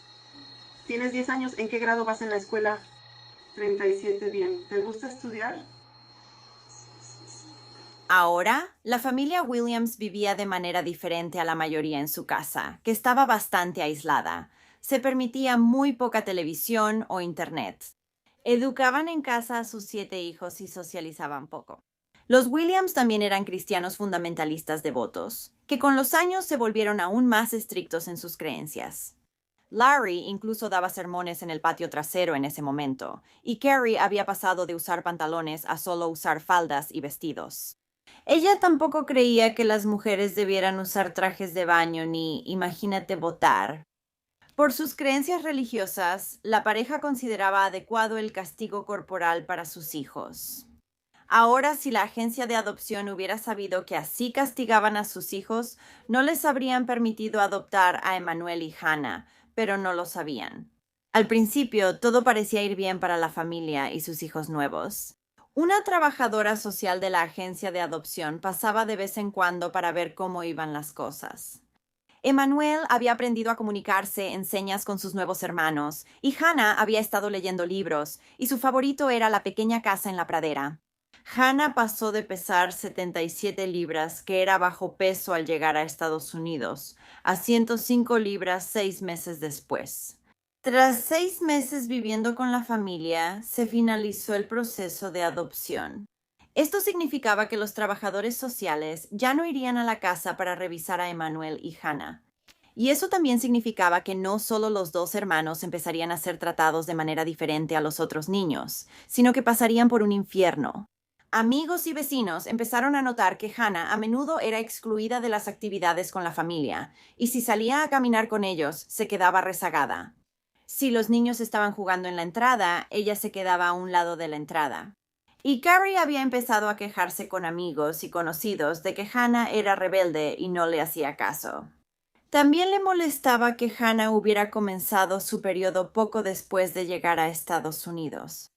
¿Tienes 10 años? ¿En qué grado vas en la escuela? 37, bien. ¿Te gusta estudiar? Ahora, la familia Williams vivía de manera diferente a la mayoría en su casa, que estaba bastante aislada. Se permitía muy poca televisión o internet. Educaban en casa a sus 7 hijos y socializaban poco. Los Williams también eran cristianos fundamentalistas devotos, que con los años se volvieron aún más estrictos en sus creencias. Larry incluso daba sermones en el patio trasero en ese momento, y Carrie había pasado de usar pantalones a solo usar faldas y vestidos. Ella tampoco creía que las mujeres debieran usar trajes de baño ni, imagínate, votar. Por sus creencias religiosas, la pareja consideraba adecuado el castigo corporal para sus hijos. Ahora, si la agencia de adopción hubiera sabido que así castigaban a sus hijos, no les habrían permitido adoptar a Emmanuel y Hannah, pero no lo sabían. Al principio, todo parecía ir bien para la familia y sus hijos nuevos. Una trabajadora social de la agencia de adopción pasaba de vez en cuando para ver cómo iban las cosas. Emmanuel había aprendido a comunicarse en señas con sus nuevos hermanos, y Hannah había estado leyendo libros, y su favorito era La pequeña casa en la pradera. Hannah pasó de pesar 77 libras, que era bajo peso al llegar a Estados Unidos, a 105 libras 6 meses después. Tras 6 meses viviendo con la familia, se finalizó el proceso de adopción. Esto significaba que los trabajadores sociales ya no irían a la casa para revisar a Emmanuel y Hannah. Y eso también significaba que no solo los 2 hermanos empezarían a ser tratados de manera diferente a los otros niños, sino que pasarían por un infierno. Amigos y vecinos empezaron a notar que Hannah a menudo era excluida de las actividades con la familia, y si salía a caminar con ellos, se quedaba rezagada. Si los niños estaban jugando en la entrada, ella se quedaba a un lado de la entrada. Y Carrie había empezado a quejarse con amigos y conocidos de que Hannah era rebelde y no le hacía caso. También le molestaba que Hannah hubiera comenzado su periodo poco después de llegar a Estados Unidos,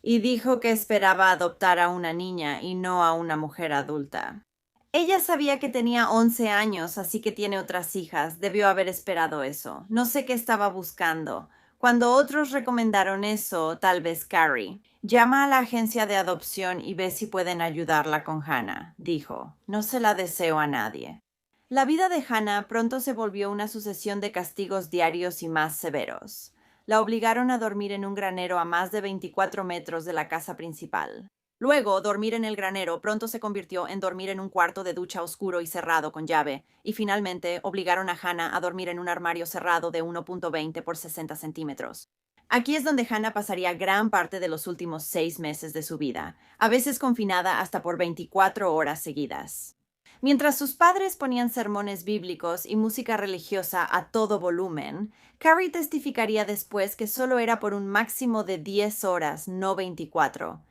y dijo que esperaba adoptar a una niña y no a una mujer adulta. Ella sabía que tenía 11 años, así que tiene otras hijas. Debió haber esperado eso. No sé qué estaba buscando. Cuando otros recomendaron eso, tal vez Carrie. Llama a la agencia de adopción y ve si pueden ayudarla con Hannah, dijo. No se la deseo a nadie. La vida de Hannah pronto se volvió una sucesión de castigos diarios y más severos. La obligaron a dormir en un granero a más de 24 metros de la casa principal. Luego, dormir en el granero pronto se convirtió en dormir en un cuarto de ducha oscuro y cerrado con llave, y finalmente obligaron a Hannah a dormir en un armario cerrado de 1.20 por 60 centímetros. Aquí es donde Hannah pasaría gran parte de los últimos 6 meses de su vida, a veces confinada hasta por 24 horas seguidas. Mientras sus padres ponían sermones bíblicos y música religiosa a todo volumen, Carrie testificaría después que solo era por un máximo de 10 horas, no 24.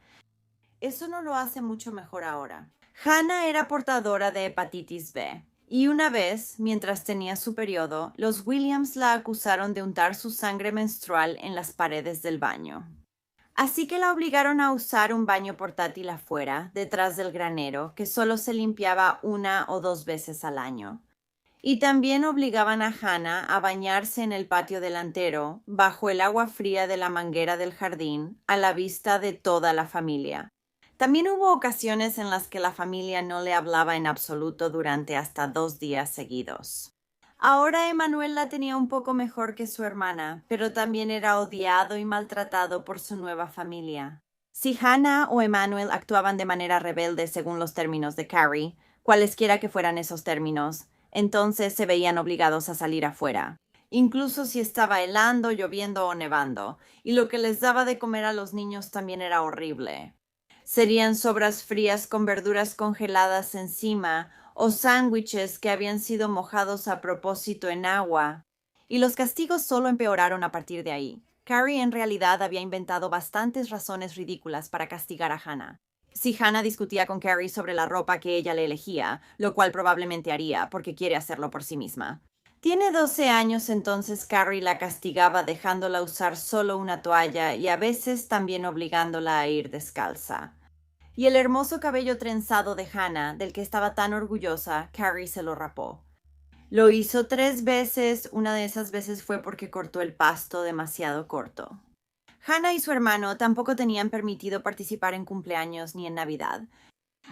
Eso no lo hace mucho mejor ahora. Hannah era portadora de hepatitis B, y una vez, mientras tenía su periodo, los Williams la acusaron de untar su sangre menstrual en las paredes del baño. Así que la obligaron a usar un baño portátil afuera, detrás del granero, que solo se limpiaba 1 o 2 veces al año. Y también obligaban a Hannah a bañarse en el patio delantero, bajo el agua fría de la manguera del jardín, a la vista de toda la familia. También hubo ocasiones en las que la familia no le hablaba en absoluto durante hasta 2 días seguidos. Ahora Emmanuel la tenía un poco mejor que su hermana, pero también era odiado y maltratado por su nueva familia. Si Hannah o Emmanuel actuaban de manera rebelde según los términos de Carrie, cualesquiera que fueran esos términos, entonces se veían obligados a salir afuera, incluso si estaba helando, lloviendo o nevando, y lo que les daba de comer a los niños también era horrible. Serían sobras frías con verduras congeladas encima, o sándwiches que habían sido mojados a propósito en agua. Y los castigos solo empeoraron a partir de ahí. Carrie en realidad había inventado bastantes razones ridículas para castigar a Hannah. Si Hannah discutía con Carrie sobre la ropa que ella le elegía, lo cual probablemente haría porque quiere hacerlo por sí misma. Tiene 12 años, entonces Carrie la castigaba dejándola usar solo una toalla y a veces también obligándola a ir descalza. Y el hermoso cabello trenzado de Hannah, del que estaba tan orgullosa, Carrie se lo rapó. Lo hizo 3 veces, una de esas veces fue porque cortó el pasto demasiado corto. Hannah y su hermano tampoco tenían permitido participar en cumpleaños ni en Navidad.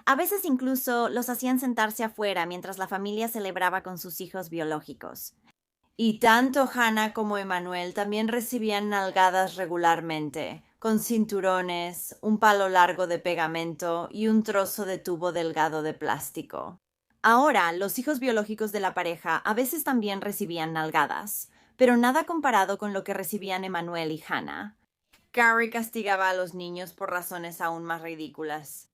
A veces incluso los hacían sentarse afuera mientras la familia celebraba con sus hijos biológicos. Y tanto Hannah como Emmanuel también recibían nalgadas regularmente, con cinturones, un palo largo de pegamento y un trozo de tubo delgado de plástico. Ahora, los hijos biológicos de la pareja a veces también recibían nalgadas, pero nada comparado con lo que recibían Emmanuel y Hannah. Carrie castigaba a los niños por razones aún más ridículas.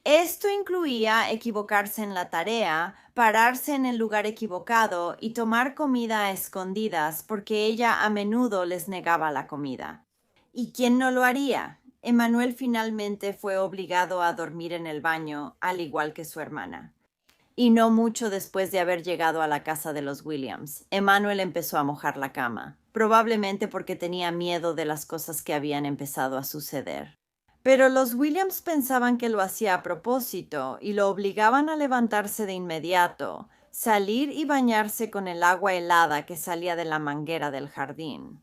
Esto incluía equivocarse en la tarea, pararse en el lugar equivocado y tomar comida a escondidas porque ella a menudo les negaba la comida. ¿Y quién no lo haría? Emmanuel finalmente fue obligado a dormir en el baño, al igual que su hermana. Y no mucho después de haber llegado a la casa de los Williams, Emmanuel empezó a mojar la cama, probablemente porque tenía miedo de las cosas que habían empezado a suceder. Pero los Williams pensaban que lo hacía a propósito y lo obligaban a levantarse de inmediato, salir y bañarse con el agua helada que salía de la manguera del jardín.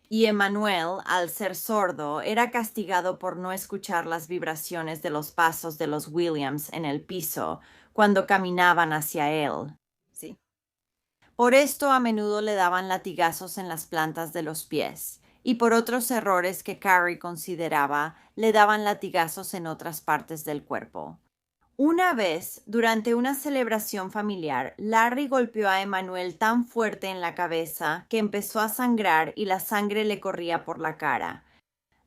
Y Emmanuel, al ser sordo, era castigado por no escuchar las vibraciones de los pasos de los Williams en el piso cuando caminaban hacia él. Sí. Por esto a menudo le daban latigazos en las plantas de los pies, y por otros errores que Carrie consideraba, le daban latigazos en otras partes del cuerpo. Una vez, durante una celebración familiar, Larry golpeó a Emmanuel tan fuerte en la cabeza que empezó a sangrar y la sangre le corría por la cara.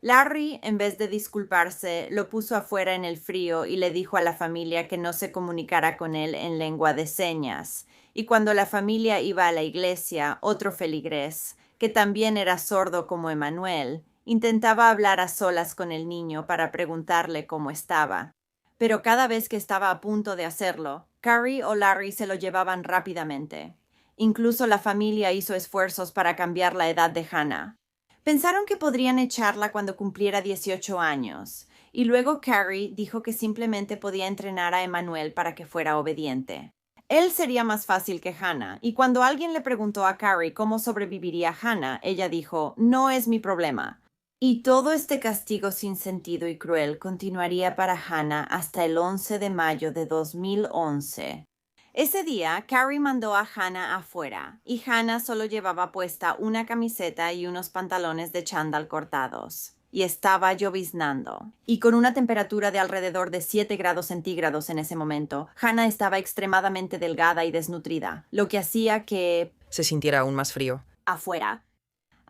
Larry, en vez de disculparse, lo puso afuera en el frío y le dijo a la familia que no se comunicara con él en lengua de señas. Y cuando la familia iba a la iglesia, otro feligrés, que también era sordo como Emmanuel, intentaba hablar a solas con el niño para preguntarle cómo estaba. Pero cada vez que estaba a punto de hacerlo, Carrie o Larry se lo llevaban rápidamente. Incluso la familia hizo esfuerzos para cambiar la edad de Hannah. Pensaron que podrían echarla cuando cumpliera 18 años, y luego Carrie dijo que simplemente podía entrenar a Emmanuel para que fuera obediente. Él sería más fácil que Hannah, y cuando alguien le preguntó a Carrie cómo sobreviviría Hannah, ella dijo, no es mi problema. Y todo este castigo sin sentido y cruel continuaría para Hannah hasta el 11 de mayo de 2011. Ese día, Carrie mandó a Hannah afuera, y Hannah solo llevaba puesta una camiseta y unos pantalones de chándal cortados. Y estaba lloviznando. Y con una temperatura de alrededor de 7 grados centígrados en ese momento, Hannah estaba extremadamente delgada y desnutrida, lo que hacía que se sintiera aún más frío. Afuera.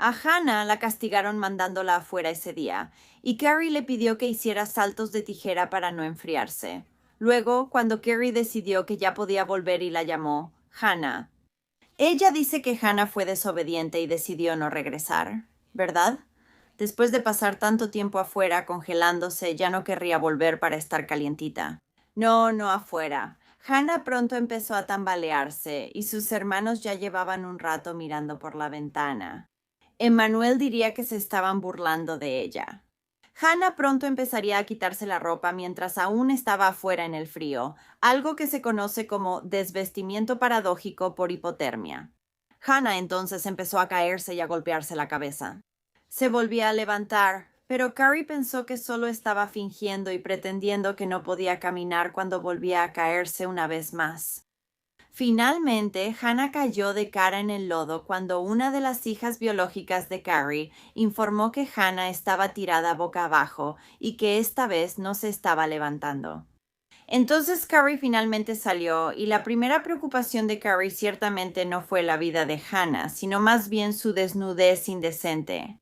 A Hannah la castigaron mandándola afuera ese día, y Carrie le pidió que hiciera saltos de tijera para no enfriarse. Luego, cuando Carrie decidió que ya podía volver y la llamó, Hannah. Ella dice que Hannah fue desobediente y decidió no regresar, ¿verdad? Después de pasar tanto tiempo afuera congelándose, ya no querría volver para estar calientita. No, no afuera. Hannah pronto empezó a tambalearse y sus hermanos ya llevaban un rato mirando por la ventana. Emmanuel diría que se estaban burlando de ella. Hannah pronto empezaría a quitarse la ropa mientras aún estaba afuera en el frío, algo que se conoce como desvestimiento paradójico por hipotermia. Hannah entonces empezó a caerse y a golpearse la cabeza. Se volvía a levantar, pero Carrie pensó que solo estaba fingiendo y pretendiendo que no podía caminar cuando volvía a caerse una vez más. Finalmente, Hannah cayó de cara en el lodo cuando una de las hijas biológicas de Carrie informó que Hannah estaba tirada boca abajo y que esta vez no se estaba levantando. Entonces Carrie finalmente salió y la primera preocupación de Carrie ciertamente no fue la vida de Hannah, sino más bien su desnudez indecente.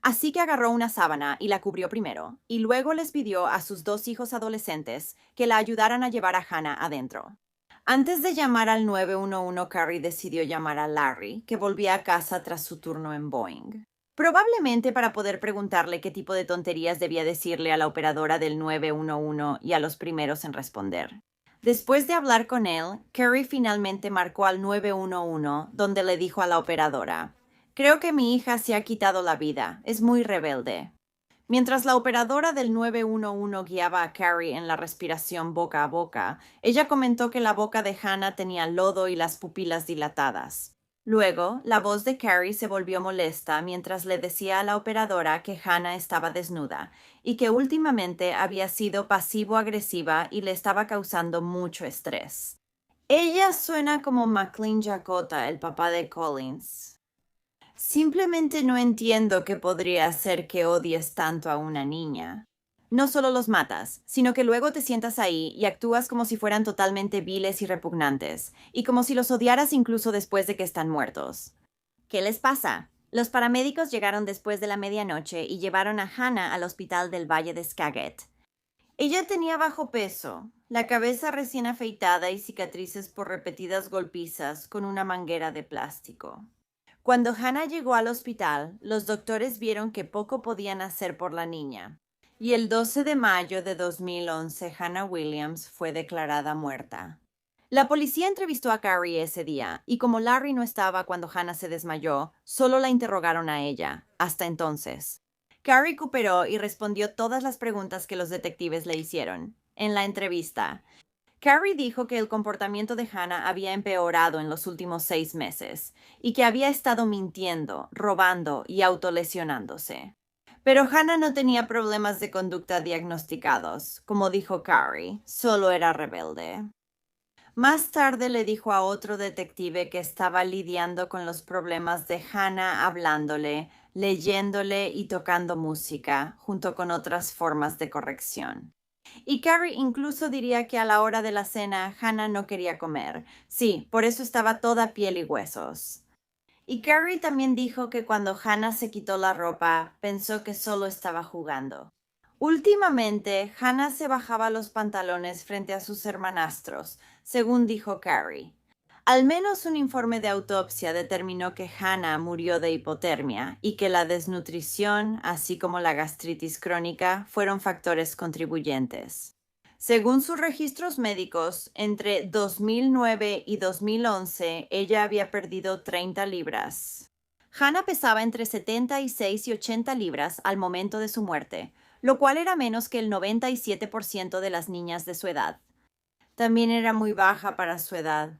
Así que agarró una sábana y la cubrió primero, y luego les pidió a sus 2 hijos adolescentes que la ayudaran a llevar a Hannah adentro. Antes de llamar al 911, Carrie decidió llamar a Larry, que volvía a casa tras su turno en Boeing. Probablemente para poder preguntarle qué tipo de tonterías debía decirle a la operadora del 911 y a los primeros en responder. Después de hablar con él, Carrie finalmente marcó al 911, donde le dijo a la operadora: «Creo que mi hija se ha quitado la vida. Es muy rebelde». Mientras la operadora del 911 guiaba a Carrie en la respiración boca a boca, ella comentó que la boca de Hannah tenía lodo y las pupilas dilatadas. Luego, la voz de Carrie se volvió molesta mientras le decía a la operadora que Hannah estaba desnuda y que últimamente había sido pasivo-agresiva y le estaba causando mucho estrés. Ella suena como McLean Jacota, el papá de Collins. Simplemente no entiendo qué podría hacer que odies tanto a una niña. No solo los matas, sino que luego te sientas ahí y actúas como si fueran totalmente viles y repugnantes, y como si los odiaras incluso después de que están muertos. ¿Qué les pasa? Los paramédicos llegaron después de la medianoche y llevaron a Hannah al hospital del Valle de Skagit. Ella tenía bajo peso, la cabeza recién afeitada y cicatrices por repetidas golpizas con una manguera de plástico. Cuando Hannah llegó al hospital, los doctores vieron que poco podían hacer por la niña, y el 12 de mayo de 2011 Hannah Williams fue declarada muerta. La policía entrevistó a Carrie ese día, y como Larry no estaba cuando Hannah se desmayó, solo la interrogaron a ella, hasta entonces. Carrie cooperó y respondió todas las preguntas que los detectives le hicieron. En la entrevista, Carrie dijo que el comportamiento de Hannah había empeorado en los últimos 6 meses y que había estado mintiendo, robando y autolesionándose. Pero Hannah no tenía problemas de conducta diagnosticados, como dijo Carrie, solo era rebelde. Más tarde le dijo a otro detective que estaba lidiando con los problemas de Hannah hablándole, leyéndole y tocando música, junto con otras formas de corrección. Y Carrie incluso diría que a la hora de la cena Hannah no quería comer. Sí, por eso estaba toda piel y huesos. Y Carrie también dijo que cuando Hannah se quitó la ropa, pensó que solo estaba jugando. Últimamente, Hannah se bajaba los pantalones frente a sus hermanastros, según dijo Carrie. Al menos un informe de autopsia determinó que Hannah murió de hipotermia y que la desnutrición, así como la gastritis crónica, fueron factores contribuyentes. Según sus registros médicos, entre 2009 y 2011, ella había perdido 30 libras. Hannah pesaba entre 76 y 80 libras al momento de su muerte, lo cual era menos que el 97% de las niñas de su edad. También era muy baja para su edad.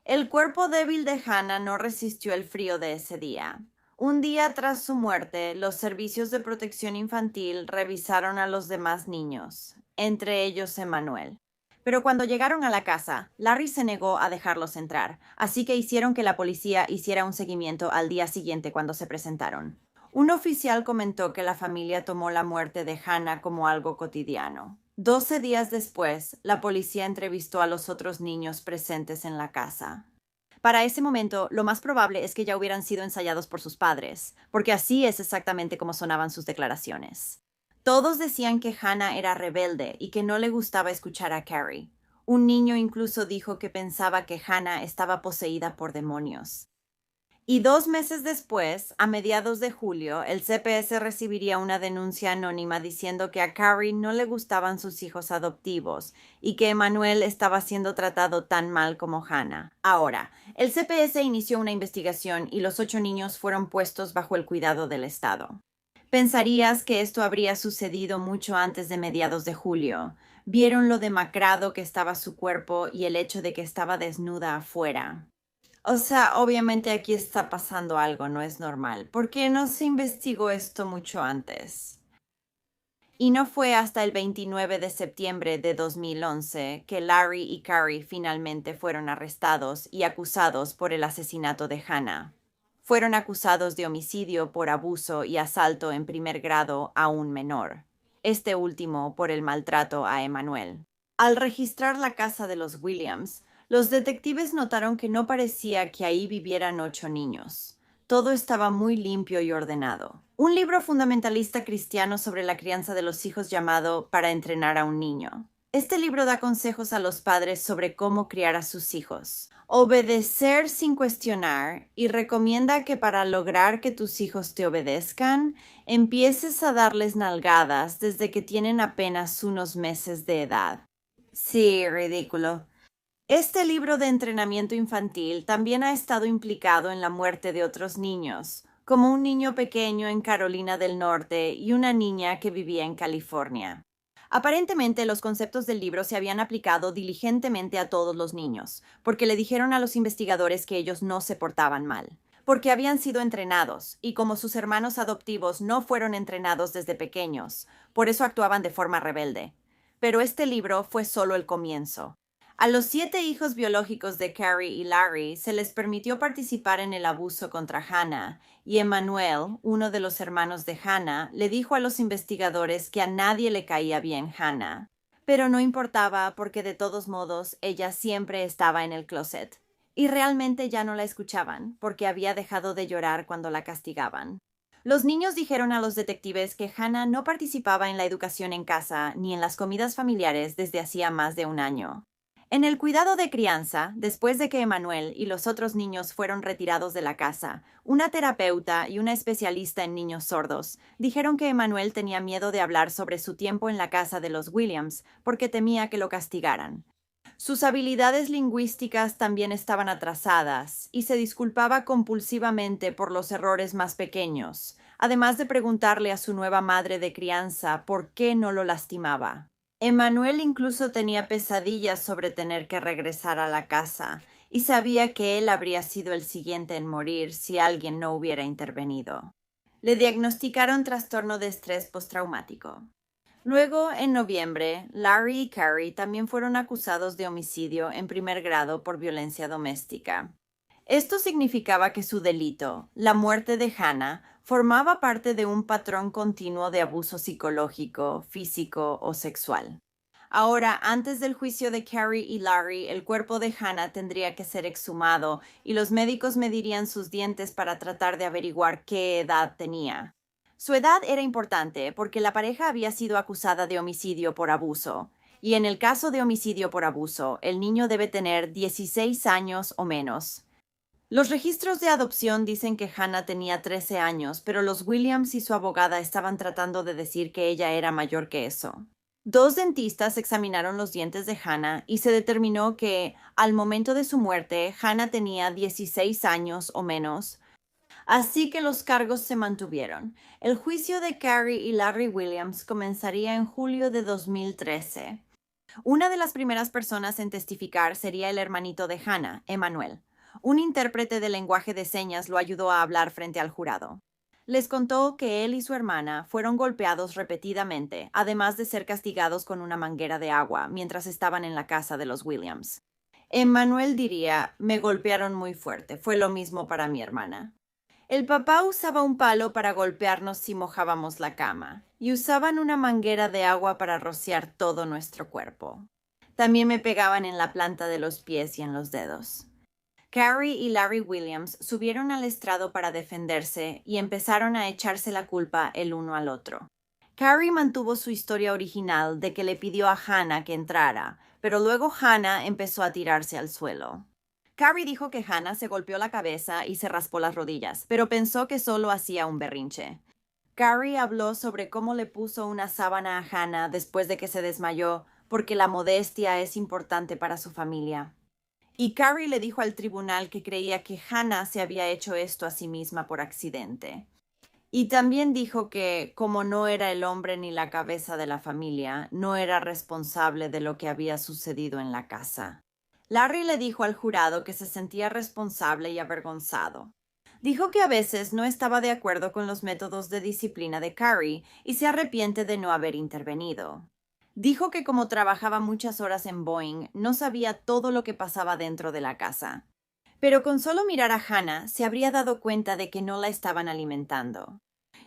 El cuerpo débil de Hannah no resistió el frío de ese día. Un día tras su muerte, los servicios de protección infantil revisaron a los demás niños, entre ellos Emmanuel. Pero cuando llegaron a la casa, Larry se negó a dejarlos entrar, así que hicieron que la policía hiciera un seguimiento al día siguiente cuando se presentaron. Un oficial comentó que la familia tomó la muerte de Hannah como algo cotidiano. 12 días después, la policía entrevistó a los otros niños presentes en la casa. Para ese momento, lo más probable es que ya hubieran sido ensayados por sus padres, porque así es exactamente como sonaban sus declaraciones. Todos decían que Hannah era rebelde y que no le gustaba escuchar a Carrie. Un niño incluso dijo que pensaba que Hannah estaba poseída por demonios. Y 2 meses después, a mediados de julio, el CPS recibiría una denuncia anónima diciendo que a Carrie no le gustaban sus hijos adoptivos y que Emmanuel estaba siendo tratado tan mal como Hannah. Ahora, el CPS inició una investigación y los 8 niños fueron puestos bajo el cuidado del Estado. Pensarías que esto habría sucedido mucho antes de mediados de julio. Vieron lo demacrado que estaba su cuerpo y el hecho de que estaba desnuda afuera. O sea, obviamente aquí está pasando algo, no es normal. ¿Por qué no se investigó esto mucho antes? Y no fue hasta el 29 de septiembre de 2011 que Larry y Carrie finalmente fueron arrestados y acusados por el asesinato de Hannah. Fueron acusados de homicidio por abuso y asalto en primer grado a un menor, este último por el maltrato a Emmanuel. Al registrar la casa de los Williams, los detectives notaron que no parecía que ahí vivieran 8 niños. Todo estaba muy limpio y ordenado. Un libro fundamentalista cristiano sobre la crianza de los hijos llamado Para entrenar a un niño. Este libro da consejos a los padres sobre cómo criar a sus hijos. Obedecer sin cuestionar y recomienda que para lograr que tus hijos te obedezcan, empieces a darles nalgadas desde que tienen apenas unos meses de edad. Sí, ridículo. Este libro de entrenamiento infantil también ha estado implicado en la muerte de otros niños, como un niño pequeño en Carolina del Norte y una niña que vivía en California. Aparentemente, los conceptos del libro se habían aplicado diligentemente a todos los niños, porque le dijeron a los investigadores que ellos no se portaban mal, porque habían sido entrenados, y como sus hermanos adoptivos no fueron entrenados desde pequeños, por eso actuaban de forma rebelde. Pero este libro fue solo el comienzo. A los 7 hijos biológicos de Carrie y Larry se les permitió participar en el abuso contra Hannah, y Emmanuel, uno de los hermanos de Hannah, le dijo a los investigadores que a nadie le caía bien Hannah. Pero no importaba porque de todos modos ella siempre estaba en el closet. Y realmente ya no la escuchaban porque había dejado de llorar cuando la castigaban. Los niños dijeron a los detectives que Hannah no participaba en la educación en casa ni en las comidas familiares desde hacía más de un año. En el cuidado de crianza, después de que Emmanuel y los otros niños fueron retirados de la casa, una terapeuta y una especialista en niños sordos dijeron que Emmanuel tenía miedo de hablar sobre su tiempo en la casa de los Williams porque temía que lo castigaran. Sus habilidades lingüísticas también estaban atrasadas y se disculpaba compulsivamente por los errores más pequeños, además de preguntarle a su nueva madre de crianza por qué no lo lastimaba. Emmanuel incluso tenía pesadillas sobre tener que regresar a la casa y sabía que él habría sido el siguiente en morir si alguien no hubiera intervenido. Le diagnosticaron trastorno de estrés postraumático. Luego, en noviembre, Larry y Carrie también fueron acusados de homicidio en primer grado por violencia doméstica. Esto significaba que su delito, la muerte de Hannah, formaba parte de un patrón continuo de abuso psicológico, físico o sexual. Ahora, antes del juicio de Carrie y Larry, el cuerpo de Hannah tendría que ser exhumado y los médicos medirían sus dientes para tratar de averiguar qué edad tenía. Su edad era importante porque la pareja había sido acusada de homicidio por abuso, y en el caso de homicidio por abuso, el niño debe tener 16 años o menos. Los registros de adopción dicen que Hannah tenía 13 años, pero los Williams y su abogada estaban tratando de decir que ella era mayor que eso. 2 dentistas examinaron los dientes de Hannah y se determinó que, al momento de su muerte, Hannah tenía 16 años o menos. Así que los cargos se mantuvieron. El juicio de Carrie y Larry Williams comenzaría en julio de 2013. Una de las primeras personas en testificar sería el hermanito de Hannah, Emmanuel. Un intérprete de lenguaje de señas lo ayudó a hablar frente al jurado. Les contó que él y su hermana fueron golpeados repetidamente, además de ser castigados con una manguera de agua mientras estaban en la casa de los Williams. Emmanuel diría, me golpearon muy fuerte, fue lo mismo para mi hermana. El papá usaba un palo para golpearnos si mojábamos la cama, y usaban una manguera de agua para rociar todo nuestro cuerpo. También me pegaban en la planta de los pies y en los dedos. Carrie y Larry Williams subieron al estrado para defenderse y empezaron a echarse la culpa el uno al otro. Carrie mantuvo su historia original de que le pidió a Hannah que entrara, pero luego Hannah empezó a tirarse al suelo. Carrie dijo que Hannah se golpeó la cabeza y se raspó las rodillas, pero pensó que solo hacía un berrinche. Carrie habló sobre cómo le puso una sábana a Hannah después de que se desmayó, porque la modestia es importante para su familia. Y Carrie le dijo al tribunal que creía que Hannah se había hecho esto a sí misma por accidente. Y también dijo que, como no era el hombre ni la cabeza de la familia, no era responsable de lo que había sucedido en la casa. Larry le dijo al jurado que se sentía responsable y avergonzado. Dijo que a veces no estaba de acuerdo con los métodos de disciplina de Carrie y se arrepiente de no haber intervenido. Dijo que como trabajaba muchas horas en Boeing, no sabía todo lo que pasaba dentro de la casa. Pero con solo mirar a Hannah se habría dado cuenta de que no la estaban alimentando.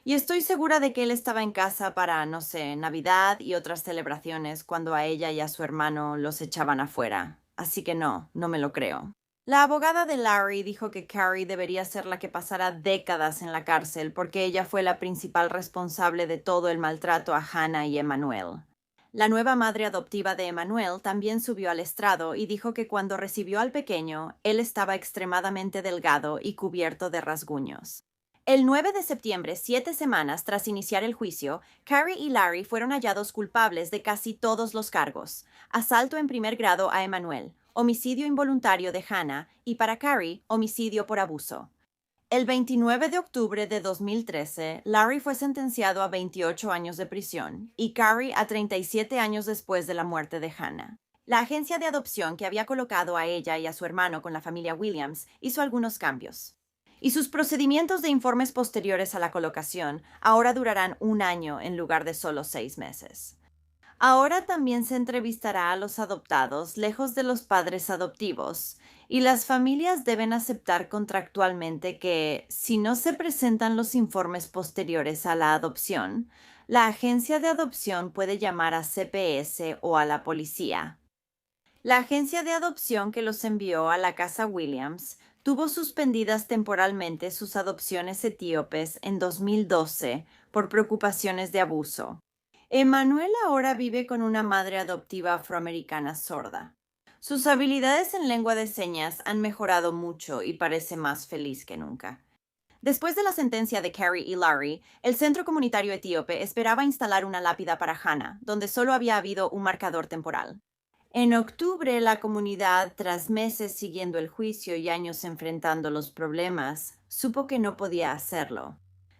Y estoy segura de que él estaba en casa para, no sé, Navidad y otras celebraciones cuando a ella y a su hermano los echaban afuera. Así que no me lo creo. La abogada de Larry dijo que Carrie debería ser la que pasara décadas en la cárcel porque ella fue la principal responsable de todo el maltrato a Hannah y Emmanuel. La nueva madre adoptiva de Emmanuel también subió al estrado y dijo que cuando recibió al pequeño, él estaba extremadamente delgado y cubierto de rasguños. El 9 de septiembre, 7 semanas tras iniciar el juicio, Carrie y Larry fueron hallados culpables de casi todos los cargos: asalto en primer grado a Emmanuel, homicidio involuntario de Hannah y, para Carrie, homicidio por abuso. El 29 de octubre de 2013, Larry fue sentenciado a 28 años de prisión y Carrie a 37 años después de la muerte de Hannah. La agencia de adopción que había colocado a ella y a su hermano con la familia Williams hizo algunos cambios. Y sus procedimientos de informes posteriores a la colocación ahora durarán 1 año en lugar de solo 6 meses. Ahora también se entrevistará a los adoptados lejos de los padres adoptivos, y las familias deben aceptar contractualmente que, si no se presentan los informes posteriores a la adopción, la agencia de adopción puede llamar a CPS o a la policía. La agencia de adopción que los envió a la casa Williams tuvo suspendidas temporalmente sus adopciones etíopes en 2012 por preocupaciones de abuso. Emmanuel ahora vive con una madre adoptiva afroamericana sorda. Sus habilidades en lengua de señas han mejorado mucho y parece más feliz que nunca. Después de la sentencia de Carrie y Larry, el Centro Comunitario Etíope esperaba instalar una lápida para Hannah, donde solo había habido un marcador temporal. En octubre, la comunidad, tras meses siguiendo el juicio y años enfrentando los problemas, supo que no podía hacerlo.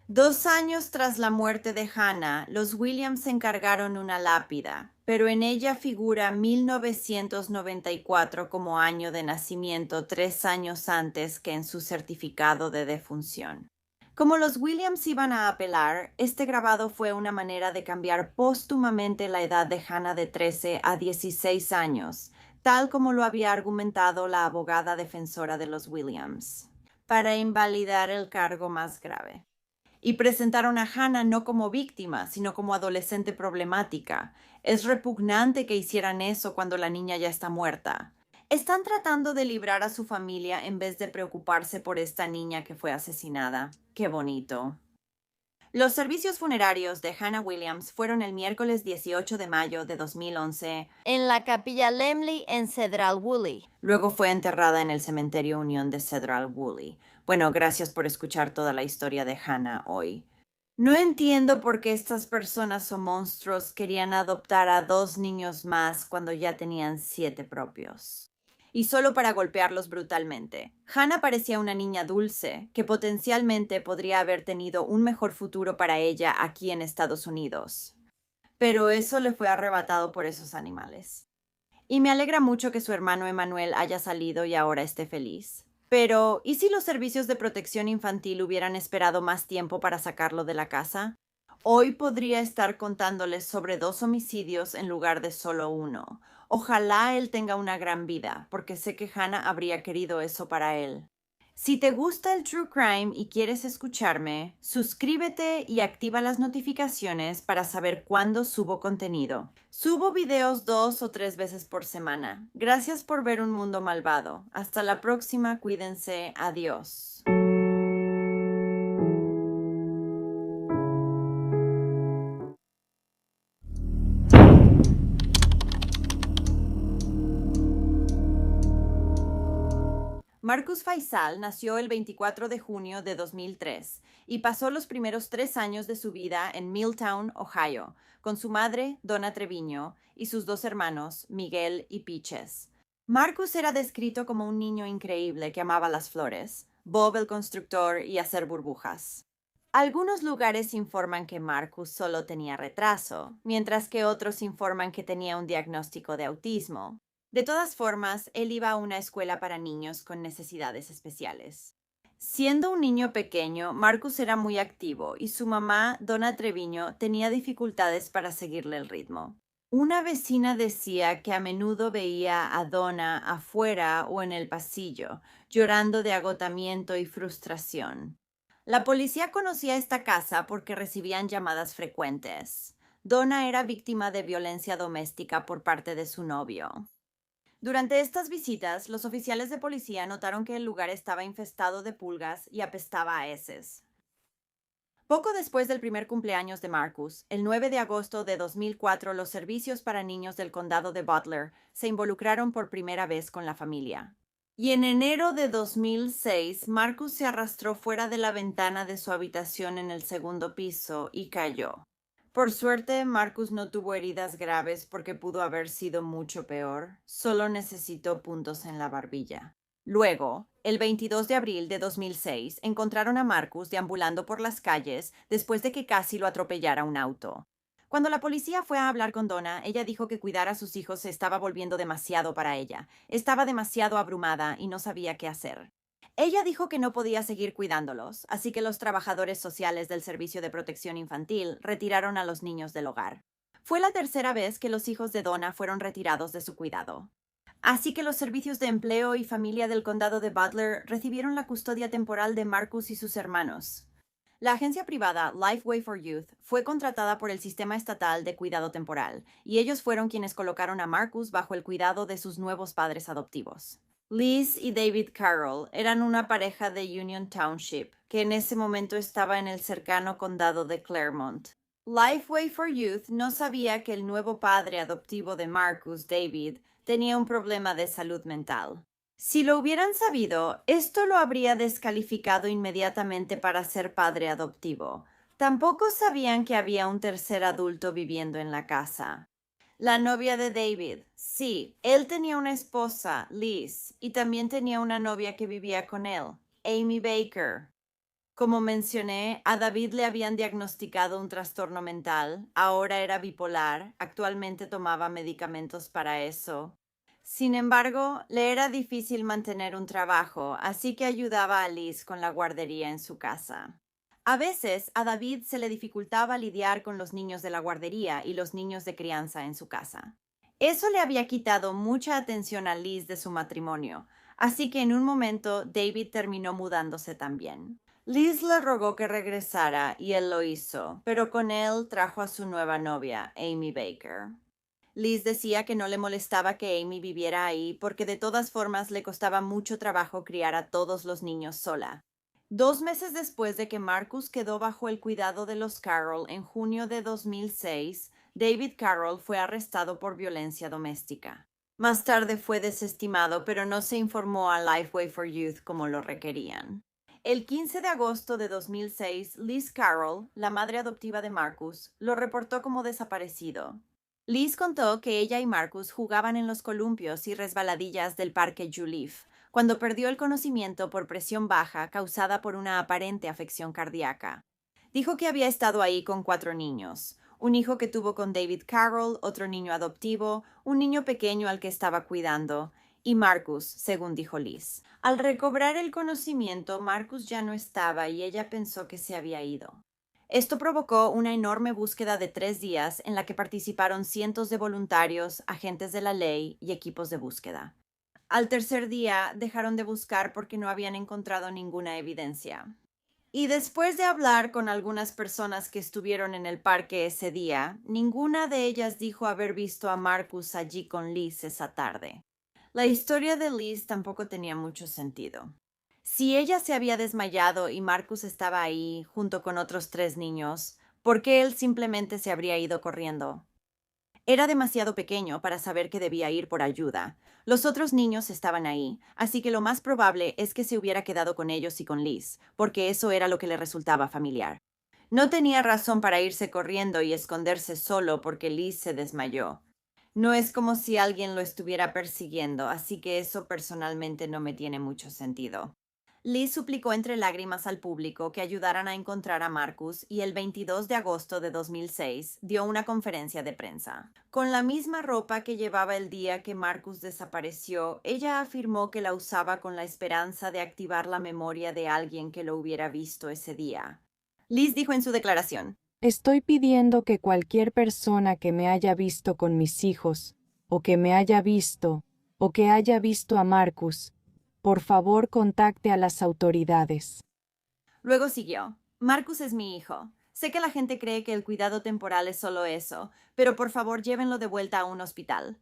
2 años tras la muerte de Hannah, los Williams encargaron una lápida, pero en ella figura 1994 como año de nacimiento 3 años antes que en su certificado de defunción. Como los Williams iban a apelar, este grabado fue una manera de cambiar póstumamente la edad de Hannah de 13 a 16 años, tal como lo había argumentado la abogada defensora de los Williams, para invalidar el cargo más grave. Y presentaron a Hannah no como víctima, sino como adolescente problemática. Es repugnante que hicieran eso cuando la niña ya está muerta. Están tratando de librar a su familia en vez de preocuparse por esta niña que fue asesinada. ¡Qué bonito! Los servicios funerarios de Hannah Williams fueron el miércoles 18 de mayo de 2011 en la capilla Lemley en Cedral Woolley. Luego fue enterrada en el cementerio Unión de Cedral Woolley. Bueno, gracias por escuchar toda la historia de Hannah hoy. No entiendo por qué estas personas o monstruos querían adoptar a 2 niños más cuando ya tenían 7 propios. Y solo para golpearlos brutalmente. Hannah parecía una niña dulce, que potencialmente podría haber tenido un mejor futuro para ella aquí en Estados Unidos. Pero eso le fue arrebatado por esos animales. Y me alegra mucho que su hermano Emmanuel haya salido y ahora esté feliz. Pero, ¿y si los servicios de protección infantil hubieran esperado más tiempo para sacarlo de la casa? Hoy podría estar contándoles sobre 2 homicidios en lugar de solo 1. Ojalá él tenga una gran vida, porque sé que Hannah habría querido eso para él. Si te gusta el True Crime y quieres escucharme, suscríbete y activa las notificaciones para saber cuándo subo contenido. Subo videos 2 o 3 veces por semana. Gracias por ver un mundo malvado. Hasta la próxima, cuídense. Adiós. Marcus Faisal nació el 24 de junio de 2003 y pasó los primeros 3 años de su vida en Milltown, Ohio, con su madre, Donna Treviño, y sus 2 hermanos, Miguel y Peaches. Marcus era descrito como un niño increíble que amaba las flores, Bob el constructor y hacer burbujas. Algunos lugares informan que Marcus solo tenía retraso, mientras que otros informan que tenía un diagnóstico de autismo. De todas formas, él iba a una escuela para niños con necesidades especiales. Siendo un niño pequeño, Marcus era muy activo y su mamá, Donna Treviño, tenía dificultades para seguirle el ritmo. Una vecina decía que a menudo veía a Donna afuera o en el pasillo, llorando de agotamiento y frustración. La policía conocía esta casa porque recibían llamadas frecuentes. Donna era víctima de violencia doméstica por parte de su novio. Durante estas visitas, los oficiales de policía notaron que el lugar estaba infestado de pulgas y apestaba a heces. Poco después del primer cumpleaños de Marcus, el 9 de agosto de 2004, los servicios para niños del condado de Butler se involucraron por primera vez con la familia. Y en enero de 2006, Marcus se arrastró fuera de la ventana de su habitación en el segundo piso y cayó. Por suerte, Marcus no tuvo heridas graves porque pudo haber sido mucho peor. Solo necesitó puntos en la barbilla. Luego, el 22 de abril de 2006, encontraron a Marcus deambulando por las calles después de que casi lo atropellara un auto. Cuando la policía fue a hablar con Donna, ella dijo que cuidar a sus hijos se estaba volviendo demasiado para ella. Estaba demasiado abrumada y no sabía qué hacer. Ella dijo que no podía seguir cuidándolos, así que los trabajadores sociales del Servicio de Protección Infantil retiraron a los niños del hogar. Fue la tercera vez que los hijos de Donna fueron retirados de su cuidado. Así que los servicios de empleo y familia del condado de Butler recibieron la custodia temporal de Marcus y sus hermanos. La agencia privada Lifeway for Youth fue contratada por el sistema estatal de cuidado temporal, y ellos fueron quienes colocaron a Marcus bajo el cuidado de sus nuevos padres adoptivos. Liz y David Carroll eran una pareja de Union Township, que en ese momento estaba en el cercano condado de Claremont. Lifeway for Youth no sabía que el nuevo padre adoptivo de Marcus, David, tenía un problema de salud mental. Si lo hubieran sabido, esto lo habría descalificado inmediatamente para ser padre adoptivo. Tampoco sabían que había un tercer adulto viviendo en la casa. La novia de David. Sí, él tenía una esposa, Liz, y también tenía una novia que vivía con él, Amy Baker. Como mencioné, a David le habían diagnosticado un trastorno mental, ahora era bipolar, actualmente tomaba medicamentos para eso. Sin embargo, le era difícil mantener un trabajo, así que ayudaba a Liz con la guardería en su casa. A veces, a David se le dificultaba lidiar con los niños de la guardería y los niños de crianza en su casa. Eso le había quitado mucha atención a Liz de su matrimonio, así que en un momento David terminó mudándose también. Liz le rogó que regresara y él lo hizo, pero con él trajo a su nueva novia, Amy Baker. Liz decía que no le molestaba que Amy viviera ahí porque de todas formas le costaba mucho trabajo criar a todos los niños sola. 2 meses después de que Marcus quedó bajo el cuidado de los Carroll en junio de 2006, David Carroll fue arrestado por violencia doméstica. Más tarde fue desestimado, pero no se informó a Lifeway for Youth como lo requerían. El 15 de agosto de 2006, Liz Carroll, la madre adoptiva de Marcus, lo reportó como desaparecido. Liz contó que ella y Marcus jugaban en los columpios y resbaladillas del parque Juleef, cuando perdió el conocimiento por presión baja causada por una aparente afección cardíaca. Dijo que había estado ahí con 4 niños, un hijo que tuvo con David Carroll, otro niño adoptivo, un niño pequeño al que estaba cuidando, y Marcus, según dijo Liz. Al recobrar el conocimiento, Marcus ya no estaba y ella pensó que se había ido. Esto provocó una enorme búsqueda de 3 días en la que participaron cientos de voluntarios, agentes de la ley y equipos de búsqueda. Al tercer día dejaron de buscar porque no habían encontrado ninguna evidencia. Y después de hablar con algunas personas que estuvieron en el parque ese día, ninguna de ellas dijo haber visto a Marcus allí con Liz esa tarde. La historia de Liz tampoco tenía mucho sentido. Si ella se había desmayado y Marcus estaba ahí junto con otros 3 niños, ¿por qué él simplemente se habría ido corriendo? Era demasiado pequeño para saber que debía ir por ayuda. Los otros niños estaban ahí, así que lo más probable es que se hubiera quedado con ellos y con Liz, porque eso era lo que le resultaba familiar. No tenía razón para irse corriendo y esconderse solo porque Liz se desmayó. No es como si alguien lo estuviera persiguiendo, así que eso personalmente no me tiene mucho sentido. Liz suplicó entre lágrimas al público que ayudaran a encontrar a Marcus y el 22 de agosto de 2006 dio una conferencia de prensa. Con la misma ropa que llevaba el día que Marcus desapareció, ella afirmó que la usaba con la esperanza de activar la memoria de alguien que lo hubiera visto ese día. Liz dijo en su declaración: Estoy pidiendo que cualquier persona que me haya visto con mis hijos, o que me haya visto, o que haya visto a Marcus, por favor contacte a las autoridades. Luego siguió: Marcus es mi hijo. Sé que la gente cree que el cuidado temporal es solo eso, pero por favor llévenlo de vuelta a un hospital.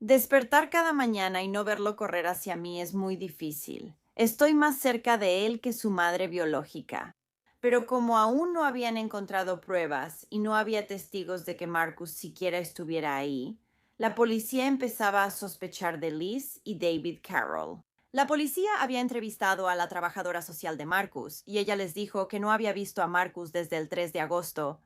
Despertar cada mañana y no verlo correr hacia mí es muy difícil. Estoy más cerca de él que su madre biológica. Pero como aún no habían encontrado pruebas y no había testigos de que Marcus siquiera estuviera ahí, la policía empezaba a sospechar de Liz y David Carroll. La policía había entrevistado a la trabajadora social de Marcus y ella les dijo que no había visto a Marcus desde el 3 de agosto,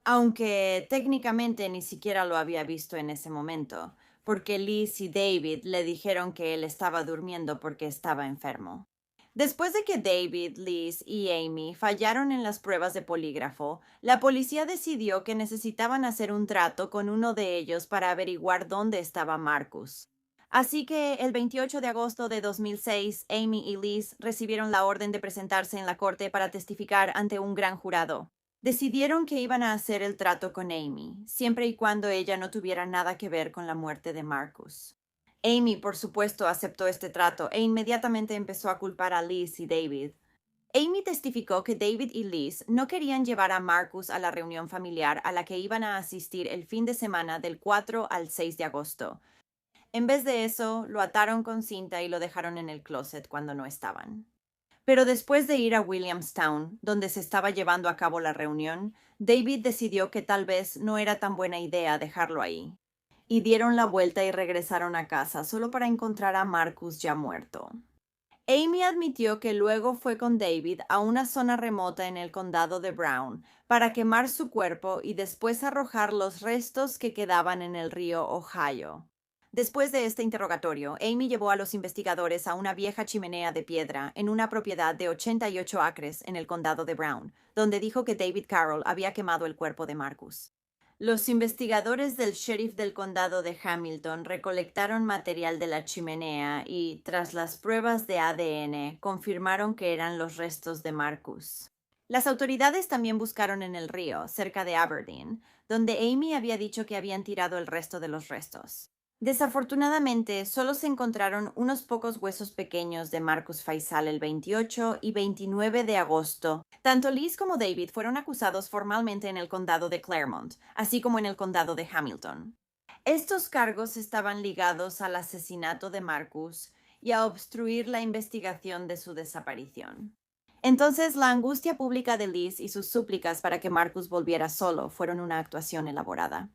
aunque técnicamente ni siquiera lo había visto en ese momento, porque Liz y David le dijeron que él estaba durmiendo porque estaba enfermo. Después de que David, Liz y Amy fallaron en las pruebas de polígrafo, la policía decidió que necesitaban hacer un trato con uno de ellos para averiguar dónde estaba Marcus. Así que el 28 de agosto de 2006, Amy y Liz recibieron la orden de presentarse en la corte para testificar ante un gran jurado. Decidieron que iban a hacer el trato con Amy, siempre y cuando ella no tuviera nada que ver con la muerte de Marcus. Amy, por supuesto, aceptó este trato e inmediatamente empezó a culpar a Liz y David. Amy testificó que David y Liz no querían llevar a Marcus a la reunión familiar a la que iban a asistir el fin de semana del 4 al 6 de agosto. En vez de eso, lo ataron con cinta y lo dejaron en el closet cuando no estaban. Pero después de ir a Williamstown, donde se estaba llevando a cabo la reunión, David decidió que tal vez no era tan buena idea dejarlo ahí. Y dieron la vuelta y regresaron a casa solo para encontrar a Marcus ya muerto. Amy admitió que luego fue con David a una zona remota en el condado de Brown para quemar su cuerpo y después arrojar los restos que quedaban en el río Ohio. Después de este interrogatorio, Amy llevó a los investigadores a una vieja chimenea de piedra en una propiedad de 88 acres en el condado de Brown, donde dijo que David Carroll había quemado el cuerpo de Marcus. Los investigadores del sheriff del condado de Hamilton recolectaron material de la chimenea y, tras las pruebas de ADN, confirmaron que eran los restos de Marcus. Las autoridades también buscaron en el río, cerca de Aberdeen, donde Amy había dicho que habían tirado el resto de los restos. Desafortunadamente, solo se encontraron unos pocos huesos pequeños de Marcus Faisal el 28 y 29 de agosto. Tanto Liz como David fueron acusados formalmente en el condado de Claremont, así como en el condado de Hamilton. Estos cargos estaban ligados al asesinato de Marcus y a obstruir la investigación de su desaparición. Entonces, la angustia pública de Liz y sus súplicas para que Marcus volviera solo fueron una actuación elaborada.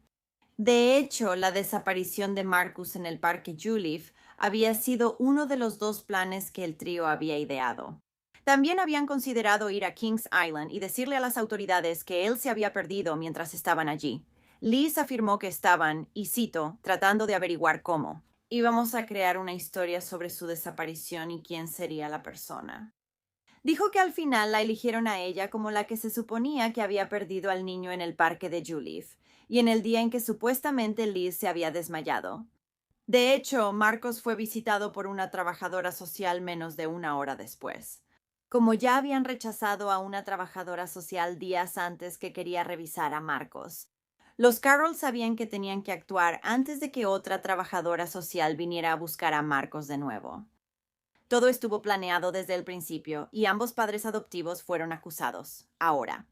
De hecho, la desaparición de Marcus en el parque Juleaf había sido uno de los dos planes que el trío había ideado. También habían considerado ir a Kings Island y decirle a las autoridades que él se había perdido mientras estaban allí. Liz afirmó que estaban, y cito, tratando de averiguar cómo. Íbamos a crear una historia sobre su desaparición y quién sería la persona. Dijo que al final la eligieron a ella como la que se suponía que había perdido al niño en el parque de Juleaf, y en el día en que supuestamente Liz se había desmayado. De hecho, Marcos fue visitado por una trabajadora social menos de una hora después. Como ya habían rechazado a una trabajadora social días antes que quería revisar a Marcos, los Carroll sabían que tenían que actuar antes de que otra trabajadora social viniera a buscar a Marcos de nuevo. Todo estuvo planeado desde el principio y ambos padres adoptivos fueron acusados. Ahora,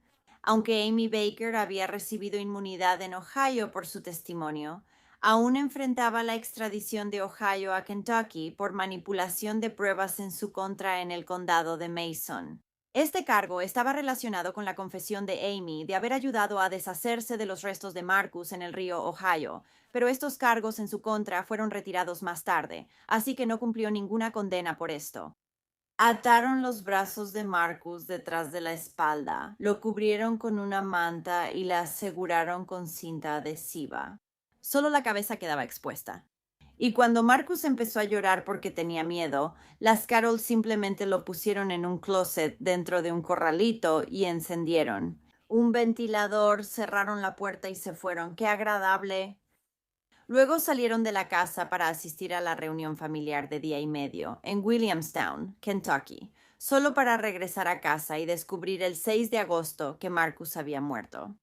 aunque Amy Baker había recibido inmunidad en Ohio por su testimonio, aún enfrentaba la extradición de Ohio a Kentucky por manipulación de pruebas en su contra en el condado de Mason. Este cargo estaba relacionado con la confesión de Amy de haber ayudado a deshacerse de los restos de Marcus en el río Ohio, pero estos cargos en su contra fueron retirados más tarde, así que no cumplió ninguna condena por esto. Ataron los brazos de Marcus detrás de la espalda, lo cubrieron con una manta y la aseguraron con cinta adhesiva. Solo la cabeza quedaba expuesta. Y cuando Marcus empezó a llorar porque tenía miedo, las Carroll simplemente lo pusieron en un closet dentro de un corralito y encendieron un ventilador, cerraron la puerta y se fueron. ¡Qué agradable! Luego salieron de la casa para asistir a la reunión familiar de día y medio en Williamstown, Kentucky, solo para regresar a casa y descubrir el 6 de agosto que Marcus había muerto.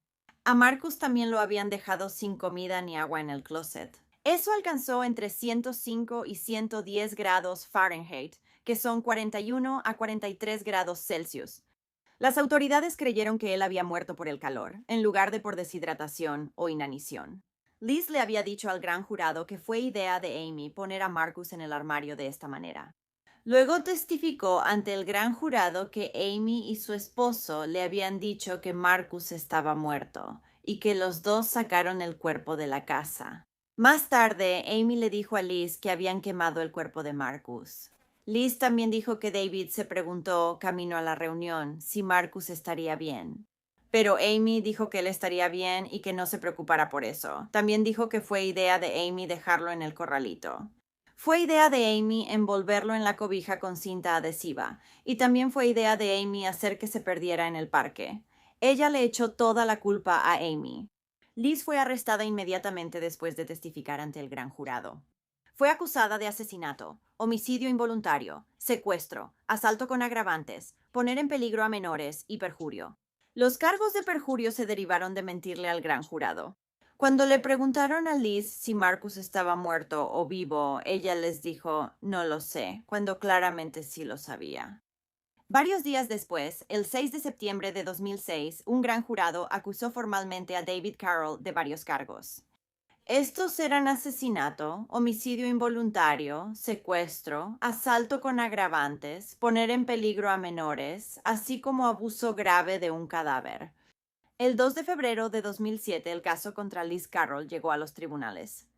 A Marcus también lo habían dejado sin comida ni agua en el closet. Eso alcanzó entre 105 y 110 grados Fahrenheit, que son 41 a 43 grados Celsius. Las autoridades creyeron que él había muerto por el calor, en lugar de por deshidratación o inanición. Liz le había dicho al gran jurado que fue idea de Amy poner a Marcus en el armario de esta manera. Luego testificó ante el gran jurado que Amy y su esposo le habían dicho que Marcus estaba muerto y que los dos sacaron el cuerpo de la casa. Más tarde, Amy le dijo a Liz que habían quemado el cuerpo de Marcus. Liz también dijo que David se preguntó, camino a la reunión, si Marcus estaría bien. Pero Amy dijo que él estaría bien y que no se preocupara por eso. También dijo que fue idea de Amy dejarlo en el corralito. Fue idea de Amy envolverlo en la cobija con cinta adhesiva, y también fue idea de Amy hacer que se perdiera en el parque. Ella le echó toda la culpa a Amy. Liz fue arrestada inmediatamente después de testificar ante el gran jurado. Fue acusada de asesinato, homicidio involuntario, secuestro, asalto con agravantes, poner en peligro a menores y perjurio. Los cargos de perjurio se derivaron de mentirle al gran jurado. Cuando le preguntaron a Liz si Marcus estaba muerto o vivo, ella les dijo, no lo sé, cuando claramente sí lo sabía. Varios días después, el 6 de septiembre de 2006, un gran jurado acusó formalmente a David Carroll de varios cargos. Estos eran asesinato, homicidio involuntario, secuestro, asalto con agravantes, poner en peligro a menores, así como abuso grave de un cadáver. El 2 de febrero de 2007, el caso contra Liz Carroll llegó a los tribunales.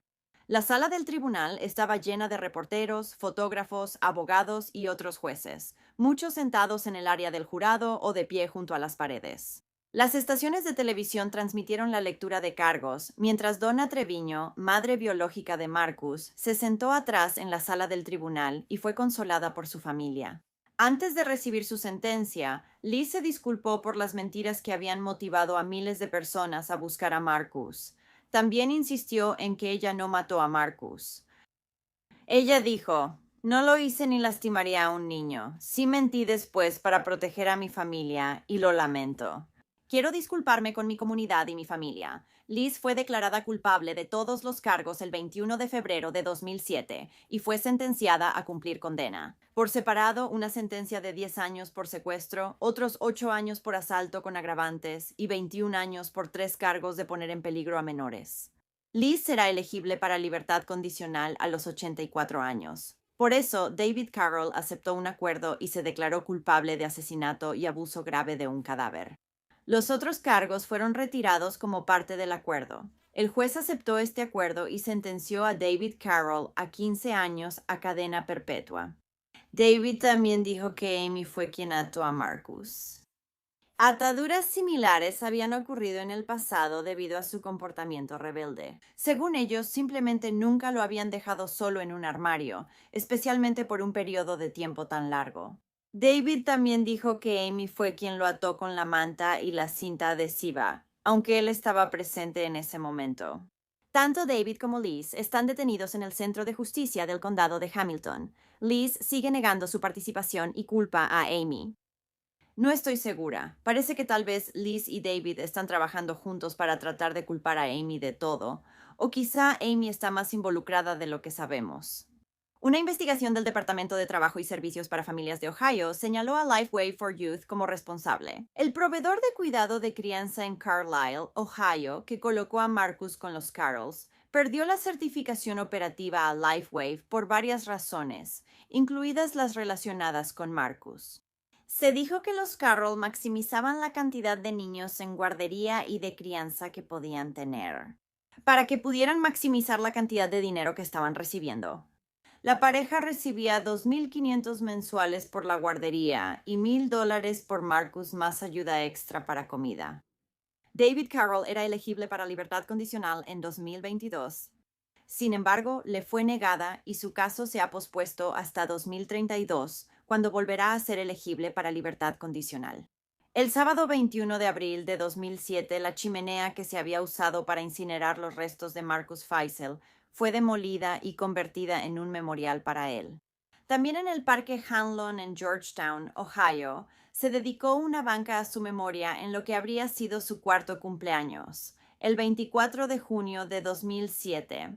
La sala del tribunal estaba llena de reporteros, fotógrafos, abogados y otros jueces, muchos sentados en el área del jurado o de pie junto a las paredes. Las estaciones de televisión transmitieron la lectura de cargos, mientras Donna Treviño, madre biológica de Marcus, se sentó atrás en la sala del tribunal y fue consolada por su familia. Antes de recibir su sentencia, Liz se disculpó por las mentiras que habían motivado a miles de personas a buscar a Marcus. También insistió en que ella no mató a Marcus. Ella dijo, no lo hice ni lastimaría a un niño. Sí mentí después para proteger a mi familia y lo lamento. Quiero disculparme con mi comunidad y mi familia. Liz fue declarada culpable de todos los cargos el 21 de febrero de 2007 y fue sentenciada a cumplir condena. Por separado, una sentencia de 10 años por secuestro, otros 8 años por asalto con agravantes y 21 años por 3 cargos de poner en peligro a menores. Liz será elegible para libertad condicional a los 84 años. Por eso, David Carroll aceptó un acuerdo y se declaró culpable de asesinato y abuso grave de un cadáver. Los otros cargos fueron retirados como parte del acuerdo. El juez aceptó este acuerdo y sentenció a David Carroll a 15 años a cadena perpetua. David también dijo que Amy fue quien ató a Marcus. Ataduras similares habían ocurrido en el pasado debido a su comportamiento rebelde. Según ellos, simplemente nunca lo habían dejado solo en un armario, especialmente por un periodo de tiempo tan largo. David también dijo que Amy fue quien lo ató con la manta y la cinta adhesiva, aunque él estaba presente en ese momento. Tanto David como Liz están detenidos en el Centro de Justicia del Condado de Hamilton. Liz sigue negando su participación y culpa a Amy. No estoy segura. Parece que tal vez Liz y David están trabajando juntos para tratar de culpar a Amy de todo, o quizá Amy está más involucrada de lo que sabemos. Una investigación del Departamento de Trabajo y Servicios para Familias de Ohio señaló a Lifeway for Youth como responsable. El proveedor de cuidado de crianza en Carlisle, Ohio, que colocó a Marcus con los Carrolls, perdió la certificación operativa a Lifeway por varias razones, incluidas las relacionadas con Marcus. Se dijo que los Carroll maximizaban la cantidad de niños en guardería y de crianza que podían tener, para que pudieran maximizar la cantidad de dinero que estaban recibiendo. La pareja recibía $2,500 mensuales por la guardería y $1,000 por Marcus más ayuda extra para comida. David Carroll era elegible para libertad condicional en 2022. Sin embargo, le fue negada y su caso se ha pospuesto hasta 2032, cuando volverá a ser elegible para libertad condicional. El sábado 21 de abril de 2007, la chimenea que se había usado para incinerar los restos de Marcus Feisel fue demolida y convertida en un memorial para él. También en el Parque Hanlon en Georgetown, Ohio, se dedicó una banca a su memoria en lo que habría sido su cuarto cumpleaños, el 24 de junio de 2007.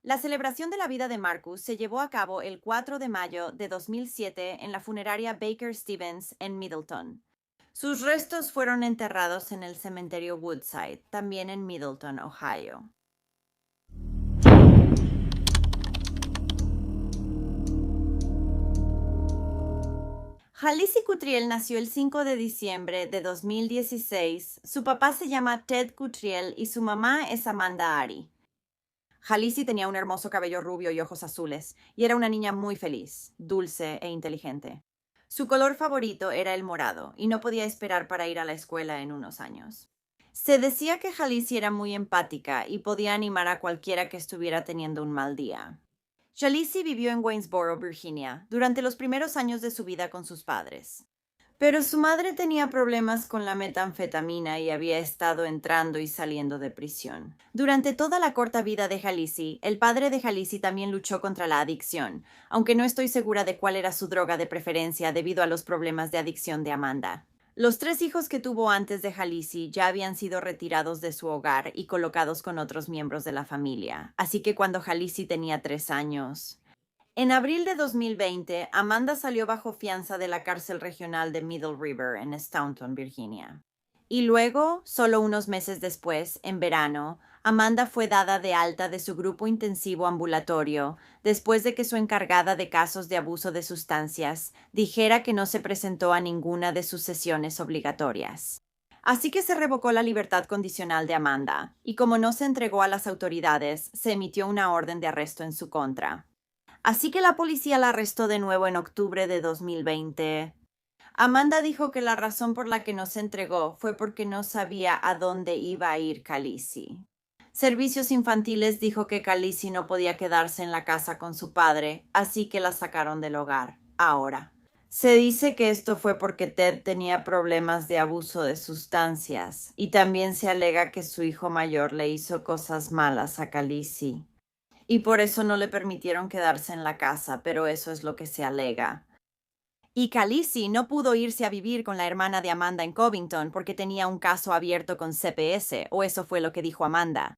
La celebración de la vida de Marcus se llevó a cabo el 4 de mayo de 2007 en la funeraria Baker Stevens en Middleton. Sus restos fueron enterrados en el cementerio Woodside, también en Middleton, Ohio. Jalisi Kutriel nació el 5 de diciembre de 2016. Su papá se llama Ted Kutriel y su mamá es Amanda Ari. Jalisi tenía un hermoso cabello rubio y ojos azules, y era una niña muy feliz, dulce e inteligente. Su color favorito era el morado, y no podía esperar para ir a la escuela en unos años. Se decía que Jalisi era muy empática y podía animar a cualquiera que estuviera teniendo un mal día. Jalisi vivió en Waynesboro, Virginia, durante los primeros años de su vida con sus padres. Pero su madre tenía problemas con la metanfetamina y había estado entrando y saliendo de prisión. Durante toda la corta vida de Jalisi, el padre de Jalisi también luchó contra la adicción, aunque no estoy segura de cuál era su droga de preferencia debido a los problemas de adicción de Amanda. Los 3 hijos que tuvo antes de Jalisi ya habían sido retirados de su hogar y colocados con otros miembros de la familia, así que cuando Jalisi tenía 3 años... En abril de 2020, Amanda salió bajo fianza de la cárcel regional de Middle River en Staunton, Virginia. Y luego, solo unos meses después, en verano, Amanda fue dada de alta de su grupo intensivo ambulatorio después de que su encargada de casos de abuso de sustancias dijera que no se presentó a ninguna de sus sesiones obligatorias. Así que se revocó la libertad condicional de Amanda, y como no se entregó a las autoridades, se emitió una orden de arresto en su contra. Así que la policía la arrestó de nuevo en octubre de 2020. Amanda dijo que la razón por la que no se entregó fue porque no sabía a dónde iba a ir Jalisi. Servicios Infantiles dijo que Jalisi no podía quedarse en la casa con su padre, así que la sacaron del hogar. Ahora, se dice que esto fue porque Ted tenía problemas de abuso de sustancias y también se alega que su hijo mayor le hizo cosas malas a Jalisi. Y por eso no le permitieron quedarse en la casa, pero eso es lo que se alega. Y Jalisi no pudo irse a vivir con la hermana de Amanda en Covington porque tenía un caso abierto con CPS, o eso fue lo que dijo Amanda.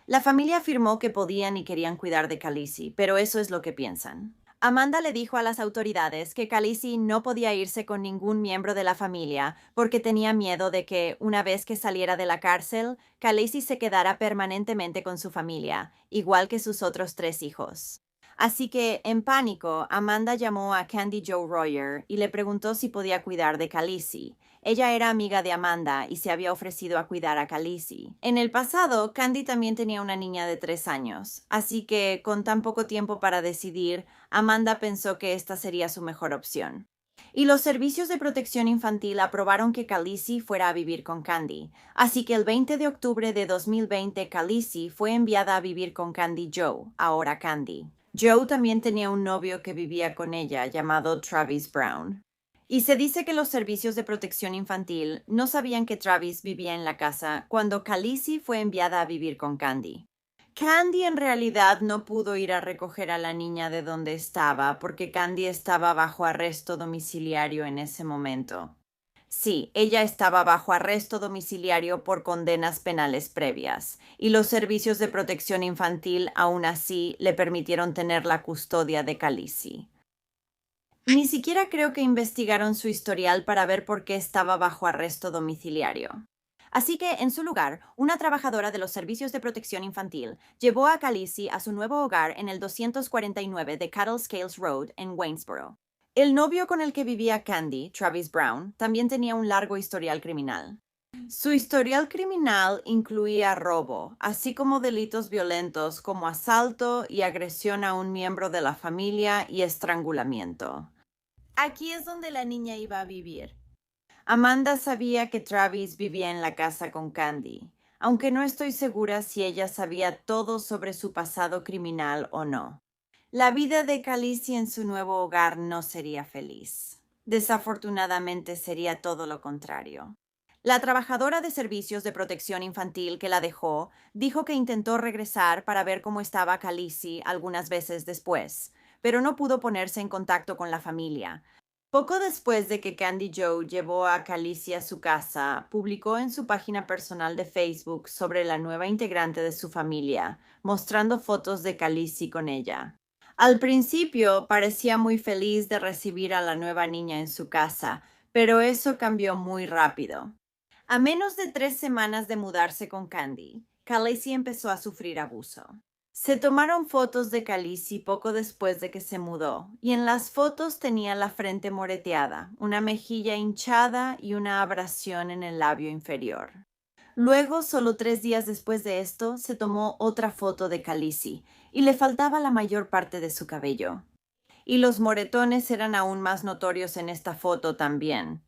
La familia afirmó que podían y querían cuidar de Jalisi, pero eso es lo que piensan. Amanda le dijo a las autoridades que Jalisi no podía irse con ningún miembro de la familia porque tenía miedo de que, una vez que saliera de la cárcel, Jalisi se quedara permanentemente con su familia, igual que sus otros 3 hijos. Así que, en pánico, Amanda llamó a Candy Jo Royer y le preguntó si podía cuidar de Jalisi. Ella era amiga de Amanda y se había ofrecido a cuidar a Jalisi. En el pasado, Candy también tenía una niña de 3 años, así que, con tan poco tiempo para decidir, Amanda pensó que esta sería su mejor opción. Y los servicios de protección infantil aprobaron que Jalisi fuera a vivir con Candy, así que el 20 de octubre de 2020 Jalisi fue enviada a vivir con Candy Jo, ahora Candy. Jo también tenía un novio que vivía con ella llamado Travis Brown. Y se dice que los servicios de protección infantil no sabían que Travis vivía en la casa cuando Jalisi fue enviada a vivir con Candy. Candy en realidad no pudo ir a recoger a la niña de donde estaba porque Candy estaba bajo arresto domiciliario en ese momento. Sí, ella estaba bajo arresto domiciliario por condenas penales previas, y los servicios de protección infantil aún así le permitieron tener la custodia de Jalisi. Ni siquiera creo que investigaron su historial para ver por qué estaba bajo arresto domiciliario. Así que, en su lugar, una trabajadora de los servicios de protección infantil llevó a Jalisi a su nuevo hogar en el 249 de Cattle Scales Road en Waynesboro. El novio con el que vivía Candy, Travis Brown, también tenía un largo historial criminal. Su historial criminal incluía robo, así como delitos violentos como asalto y agresión a un miembro de la familia y estrangulamiento. Aquí es donde la niña iba a vivir. Amanda sabía que Travis vivía en la casa con Candy, aunque no estoy segura si ella sabía todo sobre su pasado criminal o no. La vida de Khaleesi en su nuevo hogar no sería feliz. Desafortunadamente sería todo lo contrario. La trabajadora de servicios de protección infantil que la dejó dijo que intentó regresar para ver cómo estaba Khaleesi algunas veces después, pero no pudo ponerse en contacto con la familia. Poco después de que Candy Joe llevó a Khaleesi a su casa, publicó en su página personal de Facebook sobre la nueva integrante de su familia, mostrando fotos de Khaleesi con ella. Al principio parecía muy feliz de recibir a la nueva niña en su casa, pero eso cambió muy rápido. A menos de 3 semanas de mudarse con Candy, Khaleesi empezó a sufrir abuso. Se tomaron fotos de Khaleesi poco después de que se mudó, y en las fotos tenía la frente moreteada, una mejilla hinchada y una abrasión en el labio inferior. Luego, solo 3 días después de esto, se tomó otra foto de Khaleesi, y le faltaba la mayor parte de su cabello. Y los moretones eran aún más notorios en esta foto también.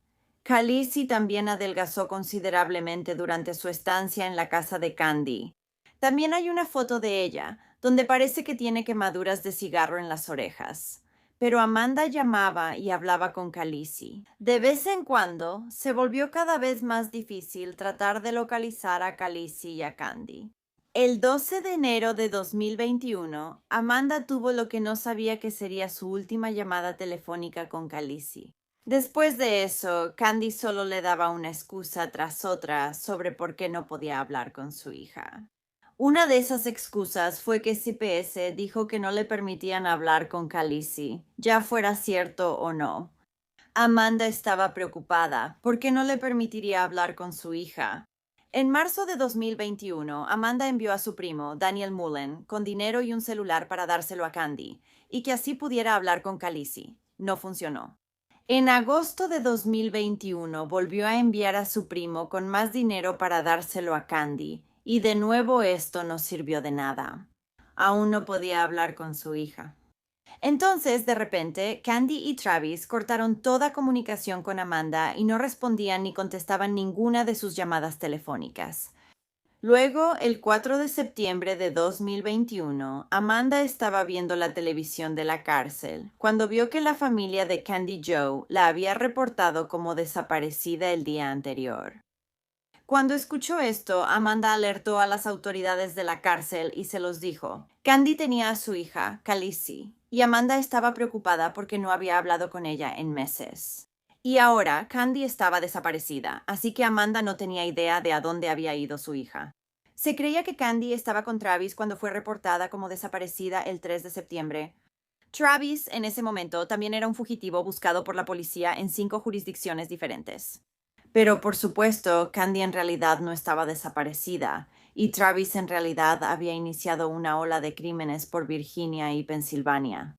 Khaleesi también adelgazó considerablemente durante su estancia en la casa de Candy. También hay una foto de ella, donde parece que tiene quemaduras de cigarro en las orejas. Pero Amanda llamaba y hablaba con Khaleesi. De vez en cuando, se volvió cada vez más difícil tratar de localizar a Khaleesi y a Candy. El 12 de enero de 2021, Amanda tuvo lo que no sabía que sería su última llamada telefónica con Khaleesi. Después de eso, Candy solo le daba una excusa tras otra sobre por qué no podía hablar con su hija. Una de esas excusas fue que CPS dijo que no le permitían hablar con Khaleesi, ya fuera cierto o no. Amanda estaba preocupada porque no le permitiría hablar con su hija. En marzo de 2021, Amanda envió a su primo, Daniel Mullen, con dinero y un celular para dárselo a Candy, y que así pudiera hablar con Khaleesi. No funcionó. En agosto de 2021 volvió a enviar a su primo con más dinero para dárselo a Candy, y de nuevo esto no sirvió de nada. Aún no podía hablar con su hija. Entonces, de repente, Candy y Travis cortaron toda comunicación con Amanda y no respondían ni contestaban ninguna de sus llamadas telefónicas. Luego, el 4 de septiembre de 2021, Amanda estaba viendo la televisión de la cárcel cuando vio que la familia de Candy Joe la había reportado como desaparecida el día anterior. Cuando escuchó esto, Amanda alertó a las autoridades de la cárcel y se los dijo. Candy tenía a su hija, Khaleesi, y Amanda estaba preocupada porque no había hablado con ella en meses. Y ahora Candy estaba desaparecida, así que Amanda no tenía idea de a dónde había ido su hija. Se creía que Candy estaba con Travis cuando fue reportada como desaparecida el 3 de septiembre. Travis, en ese momento, también era un fugitivo buscado por la policía en 5 jurisdicciones diferentes. Pero, por supuesto, Candy en realidad no estaba desaparecida, y Travis en realidad había iniciado una ola de crímenes por Virginia y Pensilvania.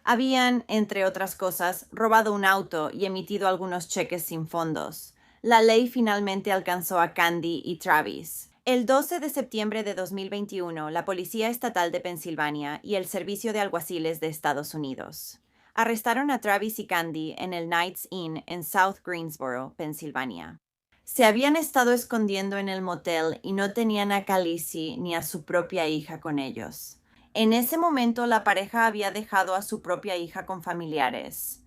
Habían, entre otras cosas, robado un auto y emitido algunos cheques sin fondos. La ley finalmente alcanzó a Candy y Travis. El 12 de septiembre de 2021, la Policía Estatal de Pensilvania y el Servicio de Alguaciles de Estados Unidos arrestaron a Travis y Candy en el Knights Inn en South Greensboro, Pensilvania. Se habían estado escondiendo en el motel y no tenían a Khaleesi ni a su propia hija con ellos. En ese momento, la pareja había dejado a su propia hija con familiares.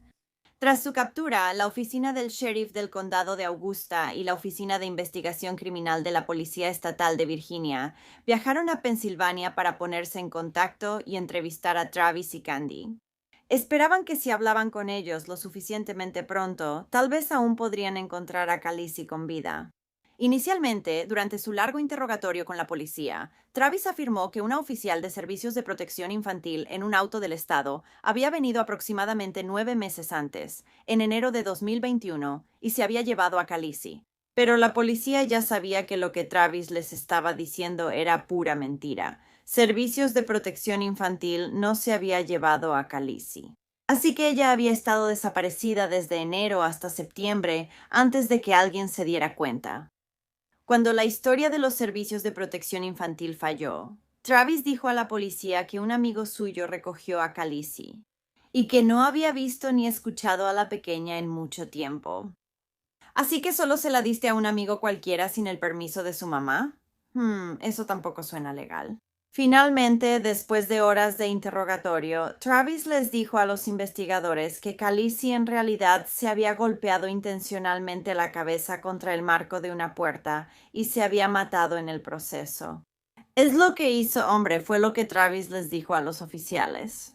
Tras su captura, la oficina del sheriff del condado de Augusta y la oficina de investigación criminal de la Policía Estatal de Virginia viajaron a Pensilvania para ponerse en contacto y entrevistar a Travis y Candy. Esperaban que si hablaban con ellos lo suficientemente pronto, tal vez aún podrían encontrar a Khaleesi con vida. Inicialmente, durante su largo interrogatorio con la policía, Travis afirmó que una oficial de servicios de protección infantil en un auto del estado había venido aproximadamente 9 meses antes, en enero de 2021, y se había llevado a Khaleesi. Pero la policía ya sabía que lo que Travis les estaba diciendo era pura mentira. Servicios de protección infantil no se había llevado a Khaleesi. Así que ella había estado desaparecida desde enero hasta septiembre antes de que alguien se diera cuenta. Cuando la historia de los servicios de protección infantil falló, Travis dijo a la policía que un amigo suyo recogió a Khaleesi y que no había visto ni escuchado a la pequeña en mucho tiempo. ¿Así que solo se la diste a un amigo cualquiera sin el permiso de su mamá? Eso tampoco suena legal. Finalmente, después de horas de interrogatorio, Travis les dijo a los investigadores que Khaleesi en realidad se había golpeado intencionalmente la cabeza contra el marco de una puerta y se había matado en el proceso. Es lo que hizo, hombre, fue lo que Travis les dijo a los oficiales.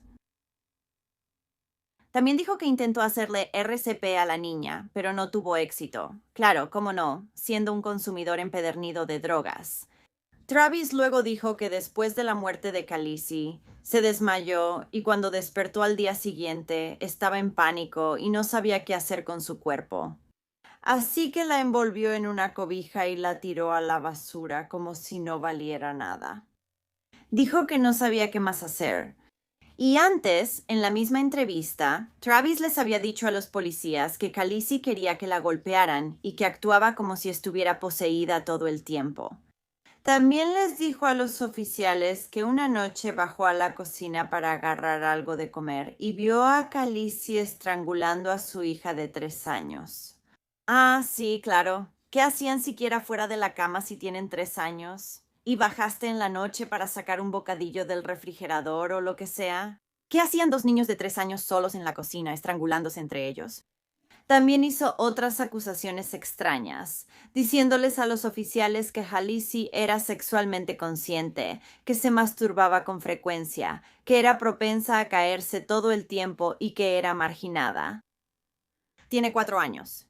También dijo que intentó hacerle RCP a la niña, pero no tuvo éxito. Claro, cómo no, siendo un consumidor empedernido de drogas. Travis luego dijo que después de la muerte de Khaleesi, se desmayó y cuando despertó al día siguiente estaba en pánico y no sabía qué hacer con su cuerpo. Así que la envolvió en una cobija y la tiró a la basura como si no valiera nada. Dijo que no sabía qué más hacer. Y antes, en la misma entrevista, Travis les había dicho a los policías que Khaleesi quería que la golpearan y que actuaba como si estuviera poseída todo el tiempo. También les dijo a los oficiales que una noche bajó a la cocina para agarrar algo de comer y vio a Khaleesi estrangulando a su hija de 3 años. Ah, sí, claro. ¿Qué hacían siquiera fuera de la cama si tienen 3 años? ¿Y bajaste en la noche para sacar un bocadillo del refrigerador o lo que sea? ¿Qué hacían 2 niños de 3 años solos en la cocina, estrangulándose entre ellos? También hizo otras acusaciones extrañas, diciéndoles a los oficiales que Khaleesi era sexualmente consciente, que se masturbaba con frecuencia, que era propensa a caerse todo el tiempo y que era marginada. Tiene 4 años.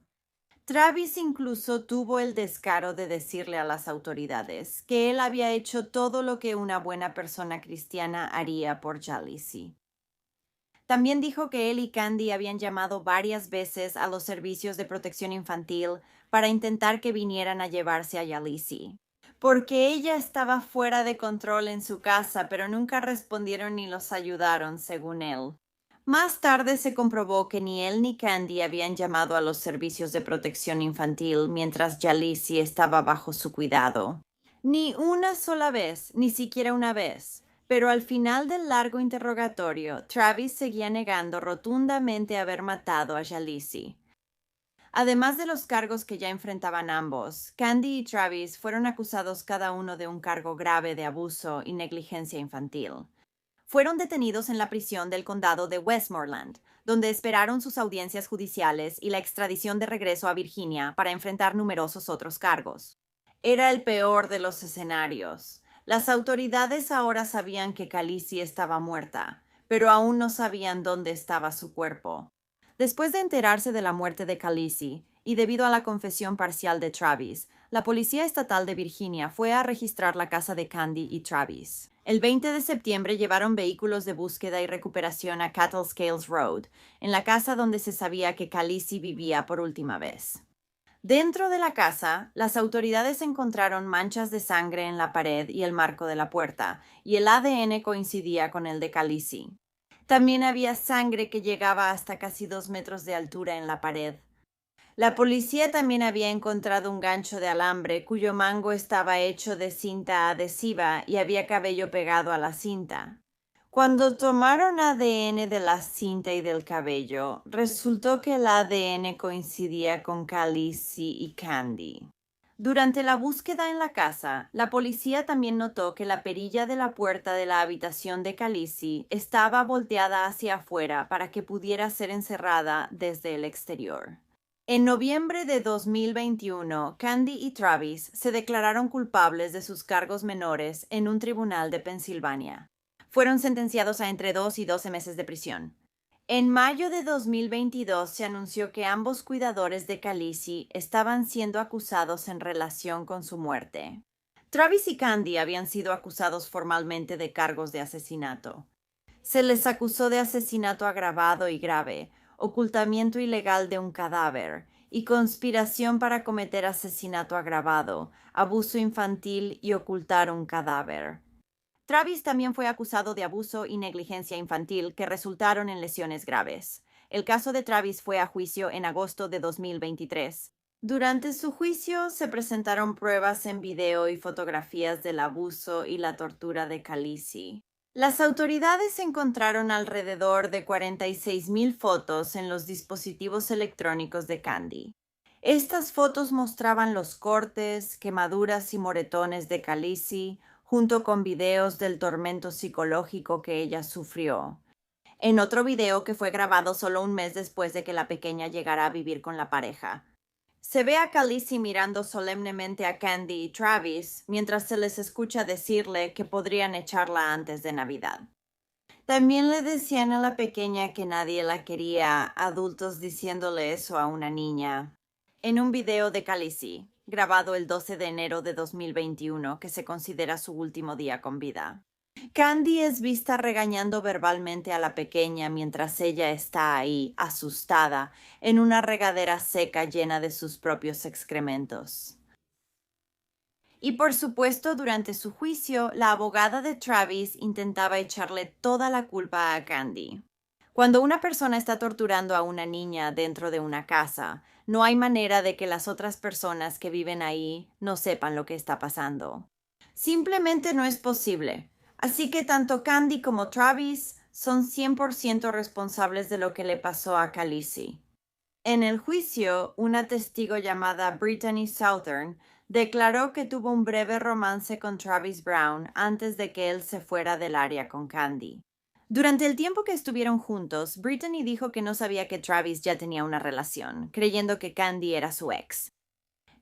Travis incluso tuvo el descaro de decirle a las autoridades que él había hecho todo lo que una buena persona cristiana haría por Khaleesi. También dijo que él y Candy habían llamado varias veces a los servicios de protección infantil para intentar que vinieran a llevarse a Khaleesi, porque ella estaba fuera de control en su casa, pero nunca respondieron ni los ayudaron, según él. Más tarde se comprobó que ni él ni Candy habían llamado a los servicios de protección infantil mientras Khaleesi estaba bajo su cuidado. Ni una sola vez, ni siquiera una vez. Pero al final del largo interrogatorio, Travis seguía negando rotundamente haber matado a Khaleesi. Además de los cargos que ya enfrentaban ambos, Candy y Travis fueron acusados cada uno de un cargo grave de abuso y negligencia infantil. Fueron detenidos en la prisión del condado de Westmoreland, donde esperaron sus audiencias judiciales y la extradición de regreso a Virginia para enfrentar numerosos otros cargos. Era el peor de los escenarios. Las autoridades ahora sabían que Khaleesi estaba muerta, pero aún no sabían dónde estaba su cuerpo. Después de enterarse de la muerte de Khaleesi, y debido a la confesión parcial de Travis, la Policía Estatal de Virginia fue a registrar la casa de Candy y Travis. El 20 de septiembre llevaron vehículos de búsqueda y recuperación a Cattlescales Road, en la casa donde se sabía que Khaleesi vivía por última vez. Dentro de la casa, las autoridades encontraron manchas de sangre en la pared y el marco de la puerta, y el ADN coincidía con el de Khaleesi. También había sangre que llegaba hasta casi 2 metros de altura en la pared. La policía también había encontrado un gancho de alambre cuyo mango estaba hecho de cinta adhesiva y había cabello pegado a la cinta. Cuando tomaron ADN de la cinta y del cabello, resultó que el ADN coincidía con Khaleesi y Candy. Durante la búsqueda en la casa, la policía también notó que la perilla de la puerta de la habitación de Khaleesi estaba volteada hacia afuera para que pudiera ser encerrada desde el exterior. En noviembre de 2021, Candy y Travis se declararon culpables de sus cargos menores en un tribunal de Pensilvania. Fueron sentenciados a entre 2 y 12 meses de prisión. En mayo de 2022 se anunció que ambos cuidadores de Khaleesi estaban siendo acusados en relación con su muerte. Travis y Candy habían sido acusados formalmente de cargos de asesinato. Se les acusó de asesinato agravado y grave, ocultamiento ilegal de un cadáver y conspiración para cometer asesinato agravado, abuso infantil y ocultar un cadáver. Travis también fue acusado de abuso y negligencia infantil que resultaron en lesiones graves. El caso de Travis fue a juicio en agosto de 2023. Durante su juicio se presentaron pruebas en video y fotografías del abuso y la tortura de Khaleesi. Las autoridades encontraron alrededor de 46,000 fotos en los dispositivos electrónicos de Kandi. Estas fotos mostraban los cortes, quemaduras y moretones de Khaleesi, junto con videos del tormento psicológico que ella sufrió. En otro video que fue grabado solo un mes después de que la pequeña llegara a vivir con la pareja, se ve a Khaleesi mirando solemnemente a Kandi y Travis mientras se les escucha decirle que podrían echarla antes de Navidad. También le decían a la pequeña que nadie la quería, adultos diciéndole eso a una niña. En un video de Khaleesi, grabado el 12 de enero de 2021, que se considera su último día con vida, Kandi es vista regañando verbalmente a la pequeña mientras ella está ahí, asustada, en una regadera seca llena de sus propios excrementos. Y por supuesto, durante su juicio, la abogada de Travis intentaba echarle toda la culpa a Kandi. Cuando una persona está torturando a una niña dentro de una casa, no hay manera de que las otras personas que viven ahí no sepan lo que está pasando. Simplemente no es posible. Así que tanto Kandi como Travis son 100% responsables de lo que le pasó a Khaleesi. En el juicio, una testigo llamada Brittany Southern declaró que tuvo un breve romance con Travis Brown antes de que él se fuera del área con Kandi. Durante el tiempo que estuvieron juntos, Brittany dijo que no sabía que Travis ya tenía una relación, creyendo que Kandi era su ex.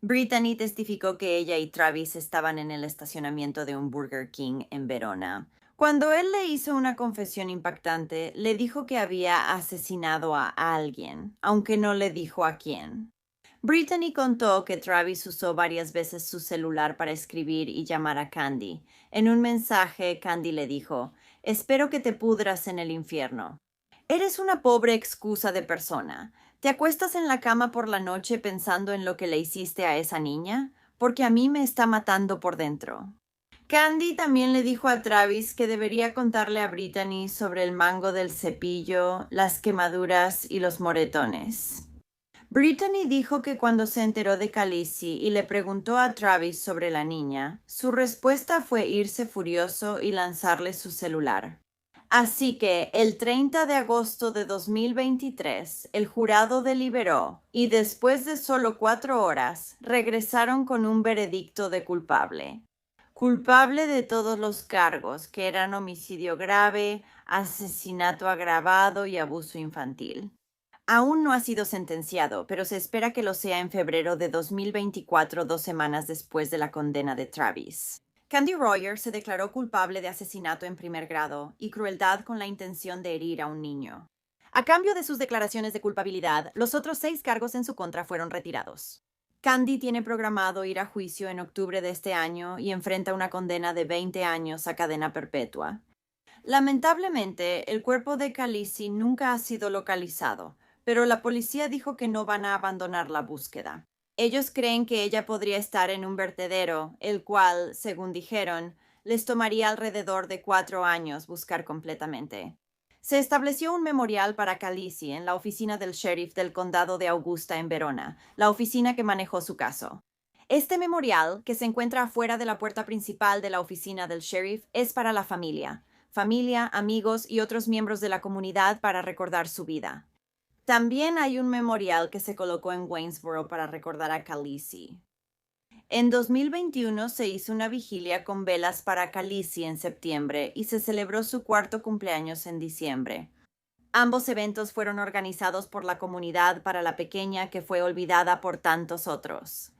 Brittany testificó que ella y Travis estaban en el estacionamiento de un Burger King en Verona. Cuando él le hizo una confesión impactante, le dijo que había asesinado a alguien, aunque no le dijo a quién. Brittany contó que Travis usó varias veces su celular para escribir y llamar a Kandi. En un mensaje, Kandi le dijo: «Espero que te pudras en el infierno. Eres una pobre excusa de persona. ¿Te acuestas en la cama por la noche pensando en lo que le hiciste a esa niña? Porque a mí me está matando por dentro». Kandi también le dijo a Travis que debería contarle a Brittany sobre el mango del cepillo, las quemaduras y los moretones. Brittany dijo que cuando se enteró de Khaleesi y le preguntó a Travis sobre la niña, su respuesta fue irse furioso y lanzarle su celular. Así que el 30 de agosto de 2023, el jurado deliberó y después de solo 4 horas regresaron con un veredicto de culpable. Culpable de todos los cargos, que eran homicidio grave, asesinato agravado y abuso infantil. Aún no ha sido sentenciado, pero se espera que lo sea en febrero de 2024, 2 semanas después de la condena de Travis. Kandi Royer se declaró culpable de asesinato en primer grado y crueldad con la intención de herir a un niño. A cambio de sus declaraciones de culpabilidad, los otros 6 cargos en su contra fueron retirados. Kandi tiene programado ir a juicio en octubre de este año y enfrenta una condena de 20 años a cadena perpetua. Lamentablemente, el cuerpo de Khaleesi nunca ha sido localizado, pero la policía dijo que no van a abandonar la búsqueda. Ellos creen que ella podría estar en un vertedero, el cual, según dijeron, les tomaría alrededor de 4 años buscar completamente. Se estableció un memorial para Khaleesi en la oficina del sheriff del condado de Augusta en Verona, la oficina que manejó su caso. Este memorial, que se encuentra afuera de la puerta principal de la oficina del sheriff, es para la familia, amigos y otros miembros de la comunidad para recordar su vida. También hay un memorial que se colocó en Waynesboro para recordar a Khaleesi. En 2021 se hizo una vigilia con velas para Khaleesi en septiembre y se celebró su 4º cumpleaños en diciembre. Ambos eventos fueron organizados por la comunidad para la pequeña que fue olvidada por tantos otros.